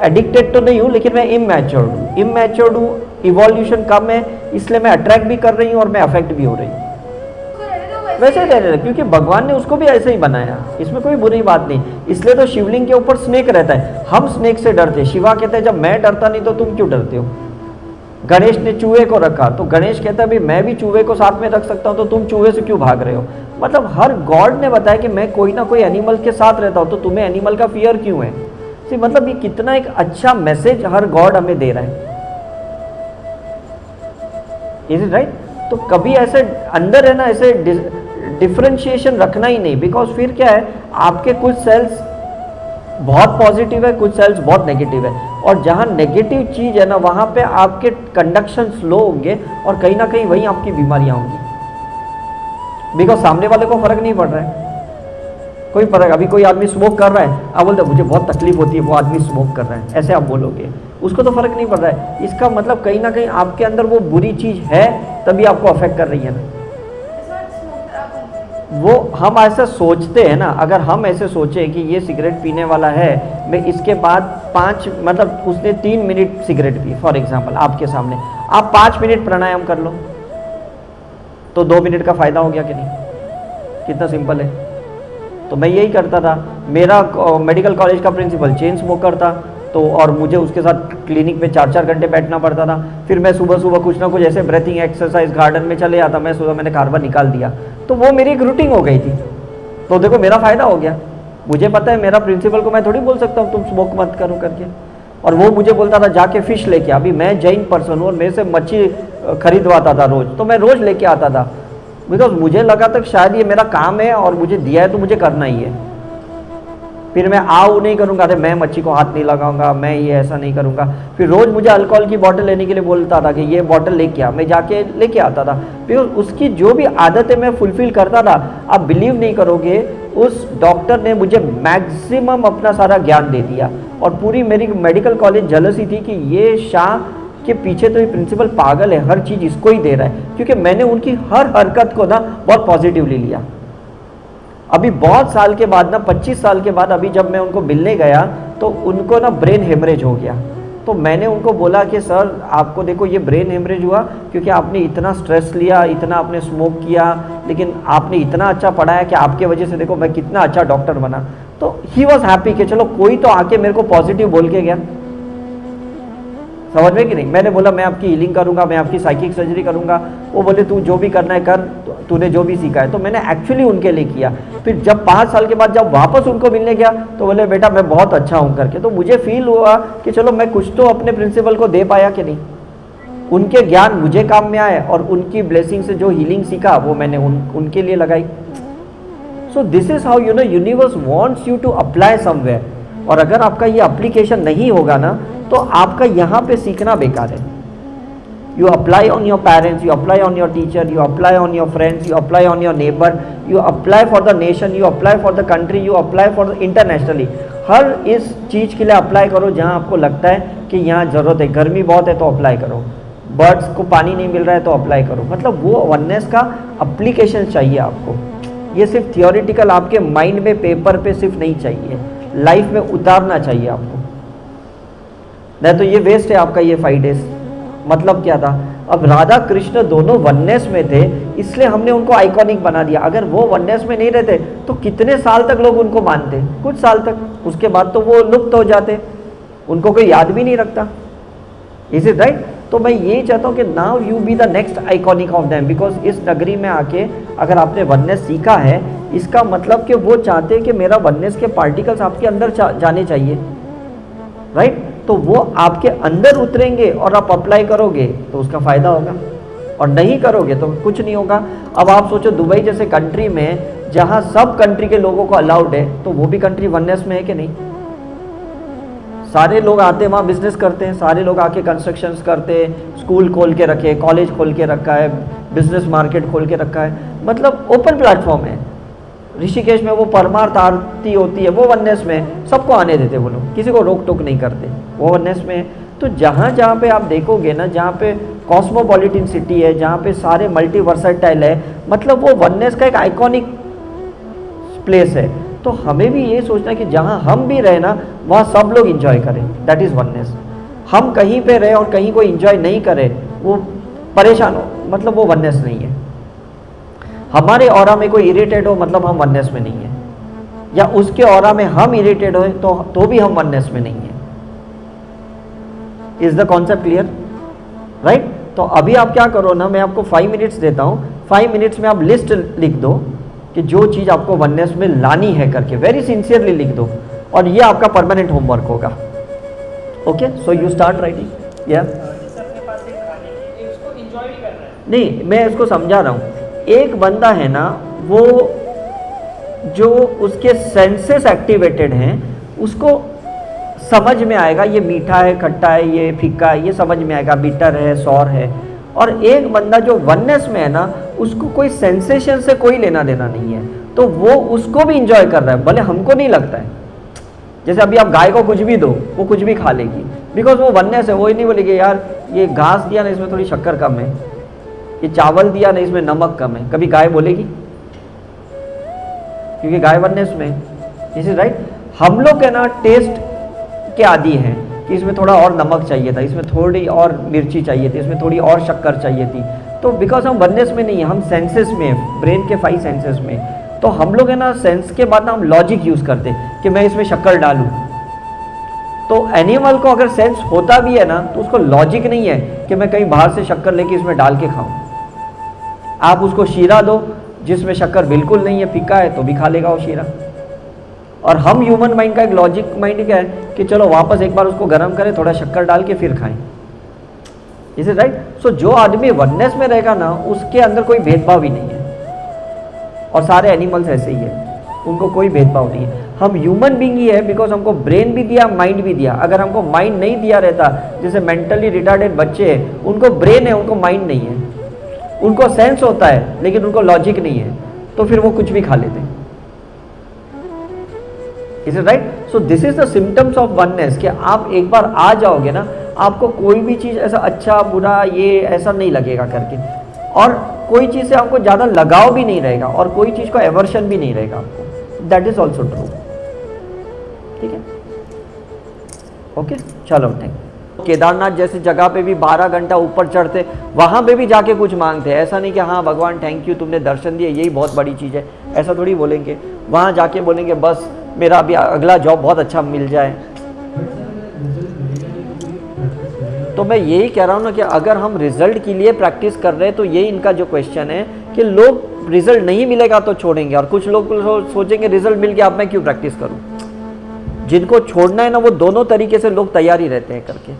एडिक्टेड तो नहीं हूँ, लेकिन मैं इमैच्योर्ड हूँ, इवोल्यूशन कम है, इसलिए मैं अट्रैक्ट भी कर रही हूँ और मैं अफेक्ट भी हो रही हूँ। वैसे रहने लगे, क्योंकि भगवान ने उसको भी ऐसे ही बनाया, इसमें कोई बुरी बात नहीं। इसलिए तो शिवलिंग के ऊपर स्नेक रहता है, हम स्नेक से डरते, शिवा कहते हैं जब मैं डरता नहीं तो तुम क्यों डरते हो। गणेश ने चूहे को रखा, तो गणेश कहता है भी मैं भी चूहे को साथ में रख सकता हूँ, तो तुम चूहे से क्यों भाग रहे हो। मतलब हर गॉड ने बताया कि मैं कोई ना कोई एनिमल के साथ रहता हूँ, तो तुम्हें एनिमल का फियर क्यों है। मतलब ये कितना एक अच्छा मैसेज हर गॉड हमें दे रहा है। Is it right? तो कभी ऐसे अंदर है ना ऐसे डिफरेंशिएशन रखना ही नहीं, बिकॉज फिर क्या है, आपके कुछ सेल्स बहुत पॉजिटिव है, कुछ सेल्स बहुत नेगेटिव है, और जहाँ नेगेटिव चीज़ है ना वहाँ पे आपके कंडक्शन स्लो होंगे और कहीं ना कहीं वहीं आपकी बीमारियाँ होंगी। बिकॉज सामने वाले को फर्क नहीं पड़ रहा है, कोई फर्क, अभी कोई आदमी स्मोक कर रहा है, आप बोलते मुझे बहुत तकलीफ होती है, वो आदमी स्मोक कर रहा है, ऐसे आप बोलोगे, उसको तो फर्क नहीं पड़ रहा है। इसका मतलब कहीं ना कहीं आपके अंदर वो बुरी चीज़ है, तभी आपको अफेक्ट कर रही है ना। वो हम ऐसा सोचते हैं ना, अगर हम ऐसे सोचें कि ये सिगरेट पीने वाला है, मैं इसके बाद 5 मतलब उसने 3 minute cigarette P for example आपके सामने, आप 5 मिनट प्राणायाम कर लो तो 2 मिनट का फ़ायदा हो गया कि नहीं? कितना सिंपल है। तो मैं यही करता था, मेरा मेडिकल कॉलेज का प्रिंसिपल चेन स्मोकर था, तो और मुझे उसके साथ क्लिनिक में 4-4 घंटे बैठना पड़ता था। फिर मैं सुबह सुबह कुछ ना कुछ ऐसे ब्रीथिंग एक्सरसाइज गार्डन में चले जाता, मैं सुबह मैंने कार्बन निकाल दिया, तो वो मेरी एक रूटीन हो गई थी। तो देखो मेरा फ़ायदा हो गया, मुझे पता है मेरा प्रिंसिपल को मैं थोड़ी बोल सकता हूँ तुम स्मोक मत करो करके, और वो मुझे बोलता था जाके फ़िश लेके आ। अभी मैं जैन पर्सन हूँ और मेरे से मच्छी खरीदवाता था रोज़, तो मैं रोज़ लेके आता था, बिकॉज मुझे लगा था शायद ये मेरा काम है और मुझे दिया है तो मुझे करना ही है। फिर मैं आओ नहीं करूँगा, अरे मैं मच्छी को हाथ नहीं लगाऊंगा, मैं ये ऐसा नहीं करूँगा। फिर रोज़ मुझे अल्कोहल की बोतल लेने के लिए बोलता था कि ये बोतल लेके आ, मैं जाके लेके आता था, बिकॉज उसकी जो भी आदतें मैं फुलफ़िल करता था। आप बिलीव नहीं करोगे, उस डॉक्टर ने मुझे मैक्सिमम अपना सारा ज्ञान दे दिया, और पूरी मेरी मेडिकल कॉलेज जलसी थी कि ये शाह के पीछे तो ये प्रिंसिपल पागल है, हर चीज़ इसको ही दे रहा है, क्योंकि मैंने उनकी हर हरकत को ना बहुत पॉजिटिवली लिया। अभी बहुत साल के बाद ना 25 साल के बाद अभी जब मैं उनको मिलने गया तो उनको ना ब्रेन हेमरेज हो गया। तो मैंने उनको बोला कि सर आपको देखो ये ब्रेन हेमरेज हुआ क्योंकि आपने इतना स्ट्रेस लिया, इतना आपने स्मोक किया, लेकिन आपने इतना अच्छा पढ़ाया कि आपके वजह से देखो मैं कितना अच्छा डॉक्टर बना। तो ही वॉज हैप्पी कि चलो कोई तो आके मेरे को पॉजिटिव बोल के गया, समझ में कि नहीं। मैंने बोला मैं आपकी हीलिंग करूंगा, मैं आपकी साइकिक सर्जरी करूंगा। वो बोले तू जो भी करना है कर, तूने जो भी सीखा है। तो मैंने एक्चुअली उनके लिए किया। फिर जब 5 साल के बाद जब वापस उनको मिलने गया तो बोले बेटा मैं बहुत अच्छा हूँ करके। तो मुझे फील हुआ कि चलो मैं कुछ तो अपने प्रिंसिपल को दे पाया कि नहीं। उनके ज्ञान मुझे काम में आए और उनकी ब्लेसिंग से जो हीलिंग सीखा वो मैंने उनके लिए लगाई। So this is how you know universe wants you to apply somewhere. और अगर आपका ये अप्लीकेशन नहीं होगा ना तो आपका यहाँ पे सीखना बेकार है। You apply on your parents, you apply on your teacher, you apply on your friends, you apply on your neighbor, you apply for the nation, you apply for the country, you apply for the internationally। हर इस चीज़ के लिए apply करो जहाँ आपको लगता है कि यहाँ ज़रूरत है। गर्मी बहुत है तो अप्लाई करो, बर्ड्स को पानी नहीं मिल रहा है तो अप्लाई करो। मतलब वो वननेस का अप्लीकेशन चाहिए आपको। ये सिर्फ थियोरिटिकल आपके माइंड में पेपर पे सिर्फ नहीं चाहिए, लाइफ में उतारना चाहिए आपको, नहीं तो ये वेस्ट है आपका ये 5 डेज। मतलब क्या था, अब राधा कृष्ण दोनों वननेस में थे इसलिए हमने उनको आइकॉनिक बना दिया। अगर वो वननेस में नहीं रहते तो कितने साल तक लोग उनको मानते, कुछ साल तक, उसके बाद तो वो लुप्त हो जाते, उनको कोई याद भी नहीं रखता। Is it right? तो मैं ये चाहता हूँ कि now you be the next iconic of them, because इस नगरी में आके अगर आपने वननेस सीखा है, इसका मतलब कि वो चाहते हैं कि मेरा वननेस के पार्टिकल्स आपके अंदर जाने चाहिए, राइट? तो वो आपके अंदर उतरेंगे और आप अप्लाई करोगे तो उसका फ़ायदा होगा, और नहीं करोगे तो कुछ नहीं होगा। अब आप सोचो दुबई जैसे कंट्री में जहाँ सब कंट्री के लोगों को अलाउड है, तो वो भी कंट्री वननेस में है कि नहीं? सारे लोग आते हैं वहाँ बिजनेस करते हैं, सारे लोग आके कंस्ट्रक्शंस करते हैं, स्कूल खोल के रखे, कॉलेज खोल के रखा है, बिजनेस मार्केट खोल के रखा है, मतलब ओपन प्लेटफॉर्म है। ऋषिकेश में वो परमार्थ आरती होती है, वो वननेस में सबको आने देते वो लोग, किसी को रोक टोक नहीं करते, वो वननेस में है। तो जहाँ जहाँ पे आप देखोगे ना, जहाँ पे कॉस्मोपॉलिटन सिटी है, जहाँ पे सारे मल्टी वर्सेटाइल है, मतलब वो वननेस का एक आइकॉनिक प्लेस है। तो हमें भी ये सोचना है कि जहाँ हम भी रहे ना, वहाँ सब लोग इंजॉय करें, दैट इज़ वननेस। हम कहीं पे रहे और कहीं कोई इंजॉय नहीं करे, वो परेशान हो, मतलब वो वननेस नहीं है। हमारे ऑरा में कोई इरिटेट हो, मतलब हम वननेस में नहीं है, या उसके ऑरा में हम इरिटेट हो तो भी हम वननेस में नहीं है। Is the concept clear? Right? तो अभी आप क्या करो ना, मैं आपको 5 मिनट्स देता हूँ, 5 मिनट्स में आप लिस्ट लिख दो कि जो चीज़ आपको वननेस में लानी है करके, वेरी सिंसियरली लिख दो, और ये आपका परमानेंट होमवर्क होगा। Okay, so you start writing. या नहीं, मैं इसको समझा रहा हूँ। एक बंदा है ना, वो जो उसके सेंसेस एक्टिवेटेड हैं, उसको समझ में आएगा ये मीठा है, खट्टा है, ये फीका है, ये समझ में आएगा, बिटर है, सॉर है। और एक बंदा जो वननेस में है ना, उसको कोई सेंसेशन से कोई लेना देना नहीं है, तो वो उसको भी इंजॉय कर रहा है, भले हमको नहीं लगता है। जैसे अभी आप गाय को कुछ भी दो, वो कुछ भी खा लेगी, बिकॉज वो वननेस है। वो ही नहीं बोलेगी यार ये घास दिया ना, इसमें थोड़ी शक्कर कम है, ये चावल दिया ना, इसमें नमक कम है, कभी गाय बोलेगी? क्योंकि गाय वननेस में, इज इट राइट? हम लोग है ना टेस्ट के आदी हैं कि इसमें थोड़ा और नमक चाहिए था, इसमें थोड़ी और मिर्ची चाहिए थी, इसमें थोड़ी और शक्कर चाहिए थी। तो बिकॉज हम वननेस में नहीं है, हम सेंसेस में, ब्रेन के 5 सेंसेस में। तो हम लोग है ना सेंस के बाद ना हम लॉजिक यूज़ करते हैं कि मैं इसमें शक्कर डालूँ। तो एनिमल को अगर सेंस होता भी है ना, तो उसको लॉजिक नहीं है कि मैं कहीं बाहर से शक्कर लेके इसमें डाल के खाऊं। आप उसको शीरा दो जिसमें शक्कर बिल्कुल नहीं है, फीका है, तो भी खा लेगा वो शीरा। और हम ह्यूमन माइंड का एक लॉजिक माइंड क्या है कि चलो वापस एक बार उसको गर्म करें, थोड़ा शक्कर डाल के फिर खाएं। Is it right? सो जो आदमी वननेस में रहेगा ना, उसके अंदर कोई भेदभाव ही नहीं है, और सारे एनिमल्स ऐसे ही है, उनको कोई भेदभाव नहीं है। हम ह्यूमन बीइंग ही है बिकॉज हमको ब्रेन भी दिया, माइंड भी दिया। अगर हमको माइंड नहीं दिया रहता, जैसे मेंटली रिटार्डेड बच्चे हैं, उनको ब्रेन है, उनको माइंड नहीं है, उनको सेंस होता है लेकिन उनको लॉजिक नहीं है, तो फिर वो कुछ भी खा लेते हैं। Is it right? So this is the symptoms of oneness, कि आप एक बार आ जाओगे ना, आपको कोई भी चीज़ ऐसा अच्छा बुरा ये ऐसा नहीं लगेगा करके, और कोई चीज़ से आपको ज़्यादा लगाव भी नहीं रहेगा, और कोई चीज़ का एवर्शन भी नहीं रहेगा आपको। That is also true. ठीक है? ओके, चलो थैंक। केदारनाथ जैसी जगह पे भी 12 घंटा ऊपर चढ़ते, वहाँ पे भी जाके कुछ मांगते हैं। ऐसा नहीं कि हाँ भगवान थैंक यू तुमने दर्शन दिए, यही बहुत बड़ी चीज़ है, ऐसा थोड़ी बोलेंगे। वहाँ जाके बोलेंगे बस मेरा अभी अगला जॉब बहुत अच्छा मिल जाए। तो मैं यही कह रहा हूँ ना कि अगर हम रिजल्ट के लिए प्रैक्टिस कर रहे हैं, तो यही इनका जो क्वेश्चन है कि लोग रिजल्ट नहीं मिलेगा तो छोड़ेंगे, और कुछ लोग सोचेंगे रिजल्ट मिल गया अब मैं क्यों प्रैक्टिस करूँ। जिनको छोड़ना है ना, वो दोनों तरीके से लोग तैयार ही रहते हैं करके।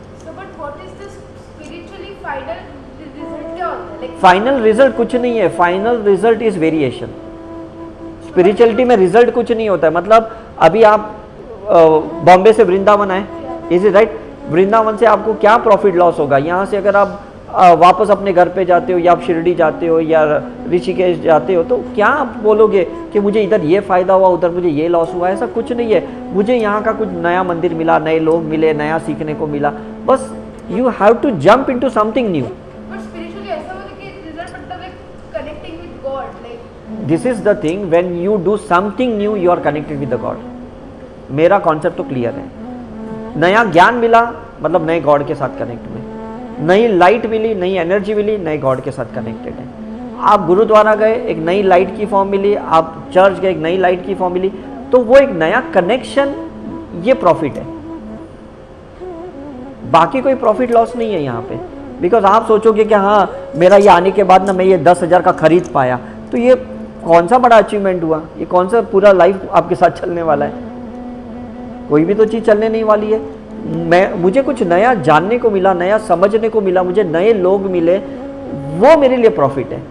फाइनल रिजल्ट कुछ नहीं है, final result is variation. Spirituality में रिजल्ट कुछ नहीं होता है। मतलब अभी आप बॉम्बे से वृंदावन आए, इज इट राइट? वृंदावन से आपको क्या प्रॉफिट लॉस होगा? यहाँ से अगर आप वापस अपने घर पे जाते हो, या आप शिरडी जाते हो, या ऋषिकेश जाते हो, तो क्या आप बोलोगे कि मुझे इधर ये फ़ायदा हुआ, उधर मुझे ये लॉस हुआ? ऐसा कुछ नहीं है। मुझे यहाँ का कुछ नया मंदिर मिला, नए लोग मिले, नया सीखने को मिला, बस you have to jump into something new. This is the thing, when you do something new you are connected with the God. मेरा कॉन्सेप्ट तो क्लियर है। नया ज्ञान मिला मतलब नए गॉड के साथ कनेक्ट हुए, नई लाइट मिली, नई एनर्जी मिली, नए गॉड के साथ कनेक्टेड है। आप गुरुद्वारा गए, एक नई लाइट की फॉर्म मिली, आप चर्च गए, एक नई लाइट की फॉर्म मिली, तो वो एक नया कनेक्शन, ये प्रॉफिट है। बाकी कोई प्रॉफिट लॉस नहीं है यहाँ पे। बिकॉज आप सोचोगे कि हाँ मेरा ये आने के बाद ना मैं ये 10,000 का खरीद पाया, तो ये कौन सा बड़ा अचीवमेंट हुआ, ये कौन सा पूरा लाइफ आपके साथ चलने वाला है? कोई भी तो चीज़ चलने नहीं वाली है। मुझे कुछ नया जानने को मिला, नया समझने को मिला, मुझे नए लोग मिले, वो मेरे लिए प्रॉफिट है।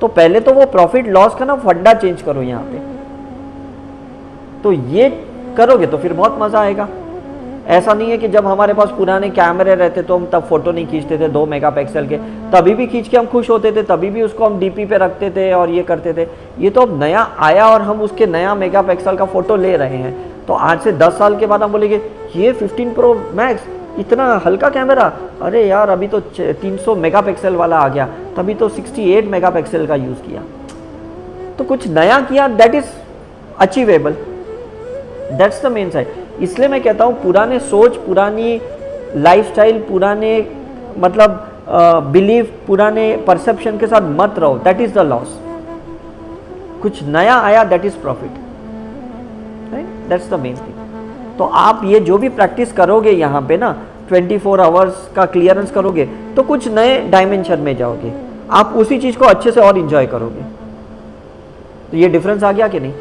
तो पहले तो वो प्रॉफिट लॉस का ना फंडा चेंज करो यहाँ पे, तो ये करोगे तो फिर बहुत मज़ा आएगा। ऐसा नहीं है कि जब हमारे पास पुराने कैमरे रहते तो हम तब फोटो नहीं खींचते थे 2 मेगापिक्सल के, तभी भी खींच के हम खुश होते थे, तभी भी उसको हम डीपी पे रखते थे और ये करते थे। ये तो अब नया आया और हम उसके नया मेगापिक्सल का फोटो ले रहे हैं। तो आज से 10 साल के बाद हम बोलेंगे ये 15 प्रो मैक्स इतना हल्का कैमरा, अरे यार अभी तो 300 मेगापिक्सल वाला आ गया, तभी तो 68 मेगापिक्सल का यूज़ किया। तो कुछ नया किया, that is achievable, that's the main side. इसलिए मैं कहता हूँ पुराने सोच, पुरानी लाइफस्टाइल, पुराने मतलब बिलीफ, पुराने परसेप्शन के साथ मत रहो, दैट इज द लॉस। कुछ नया आया, that is profit, right, that's the main thing. तो आप ये जो भी प्रैक्टिस करोगे यहाँ पे ना 24 आवर्स का क्लियरेंस करोगे तो कुछ नए डायमेंशन में जाओगे, आप उसी चीज़ को अच्छे से और इंजॉय करोगे। तो ये डिफरेंस आ गया कि नहीं?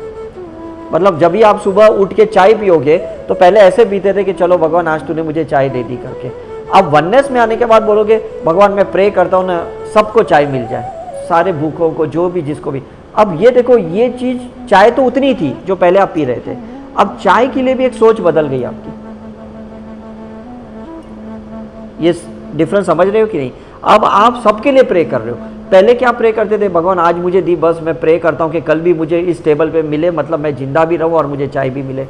मतलब जब भी आप सुबह उठ के चाय पियोगे तो पहले ऐसे पीते थे कि चलो भगवान आज तूने मुझे चाय दे दी करके। अब वननेस में आने के बाद बोलोगे भगवान मैं प्रे करता हूँ ना सबको चाय मिल जाए, सारे भूखों को, जो भी जिसको भी। अब ये देखो, ये चीज़ चाय तो उतनी थी जो पहले आप पी रहे थे, अब चाय के लिए भी एक सोच बदल गई आपकी। ये डिफरेंस समझ रहे हो कि नहीं? अब आप सबके लिए प्रे कर रहे हो। पहले क्या प्रे करते थे, भगवान आज मुझे दी, बस मैं प्रे करता हूँ कि कल भी मुझे इस टेबल पे मिले, मतलब मैं जिंदा भी रहूँ और मुझे चाय भी मिले।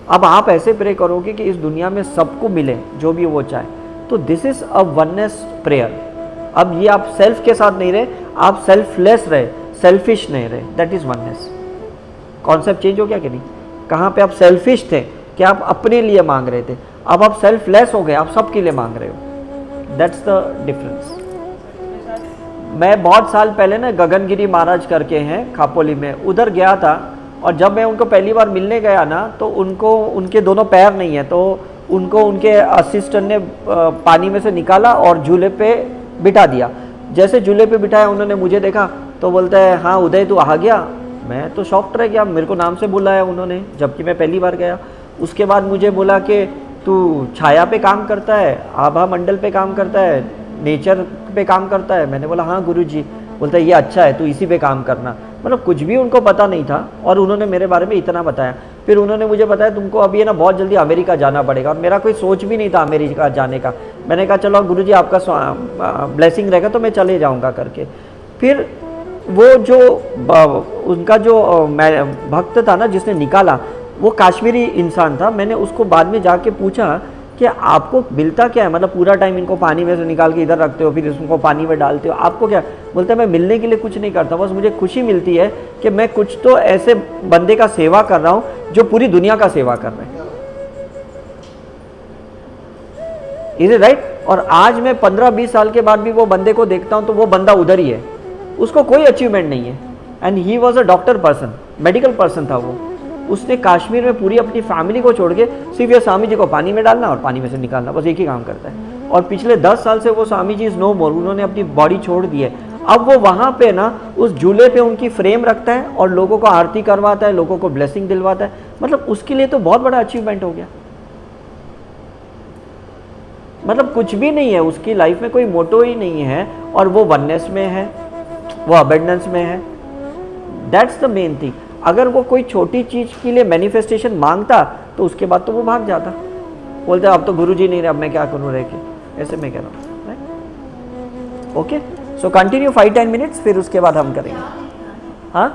अब आप ऐसे प्रे करोगे कि इस दुनिया में सबको मिले जो भी वो चाहे। तो this is a oneness prayer. अब ये आप सेल्फ के साथ नहीं रहे, आप सेल्फलेस रहे, सेल्फिश नहीं रहे, that is oneness. Concept change हो गया कि नहीं? कहाँ पे आप सेल्फिश थे कि आप अपने लिए मांग रहे थे, अब आप सेल्फलेस हो गए, आप सबके लिए मांग रहे हो, दैट्स द डिफरेंस। मैं बहुत साल पहले ना गगनगिरी महाराज करके हैं खापोली में, उधर गया था और जब मैं उनको पहली बार मिलने गया ना तो उनको, उनके दोनों पैर नहीं है, तो उनको उनके असिस्टेंट ने पानी में से निकाला और झूले पे बिठा दिया। जैसे झूले पे बिठाया उन्होंने मुझे देखा तो बोलता है हाँ उदय तू आ गया। मैं तो शॉक्ड रह गया, मेरे को नाम से बुलाया उन्होंने जबकि मैं पहली बार गया। उसके बाद मुझे बोला कि तू छाया पे काम करता है, आभा मंडल पे काम करता है, नेचर पे काम करता है। मैंने बोला हाँ गुरुजी। बोलता है ये अच्छा है, तू इसी पे काम करना। मतलब कुछ भी उनको पता नहीं था और उन्होंने मेरे बारे में इतना बताया। फिर उन्होंने मुझे बताया तुमको अभी है ना बहुत जल्दी अमेरिका जाना पड़ेगा, और मेरा कोई सोच भी नहीं था अमेरिका जाने का। मैंने कहा चलो गुरुजी आपका ब्लेसिंग रहेगा तो मैं चले जाऊँगा करके। फिर वो जो उनका जो भक्त था ना जिसने निकाला, वो काश्मीरी इंसान था। मैंने उसको बाद में जाके पूछा कि आपको मिलता क्या है, मतलब पूरा टाइम इनको पानी में से निकाल के इधर रखते हो फिर इसको पानी में डालते हो, आपको क्या? बोलते हैं मैं मिलने के लिए कुछ नहीं करता, बस मुझे खुशी मिलती है कि मैं कुछ तो ऐसे बंदे का सेवा कर रहा हूँ जो पूरी दुनिया का सेवा कर रहे हैं। Is it right? और आज मैं 15-20 साल के बाद भी वो बंदे को देखता हूँ तो वो बंदा उधर ही है, उसको कोई अचीवमेंट नहीं है। And he was a doctor person, medical person था वो। उसने कश्मीर में पूरी अपनी फैमिली को छोड़ के सिर्फ ये स्वामी जी को पानी में डालना और पानी में से निकालना, बस एक ही काम करता है। और पिछले 10 साल से वो स्वामी जी इज नो मोर, उन्होंने अपनी बॉडी छोड़ दी है। अब वो वहाँ पे ना उस झूले पे उनकी फ्रेम रखता है और लोगों को आरती करवाता है, लोगों को ब्लेसिंग दिलवाता है। मतलब उसके लिए तो बहुत बड़ा अचीवमेंट हो गया। मतलब कुछ भी नहीं है उसकी लाइफ में, कोई मोटो ही नहीं है, और वो वननेस में है, वो अबेंडेंस में है। That's the main thing. अगर वो कोई छोटी चीज़ के लिए मैनिफेस्टेशन मांगता तो उसके बाद तो वो भाग जाता, बोलते अब तो गुरुजी नहीं रहे, अब मैं क्या करूँ रह के। ऐसे मैं कह रहा हूँ। ओके, सो कंटिन्यू 5-10 मिनट्स, फिर उसके बाद हम करेंगे। हाँ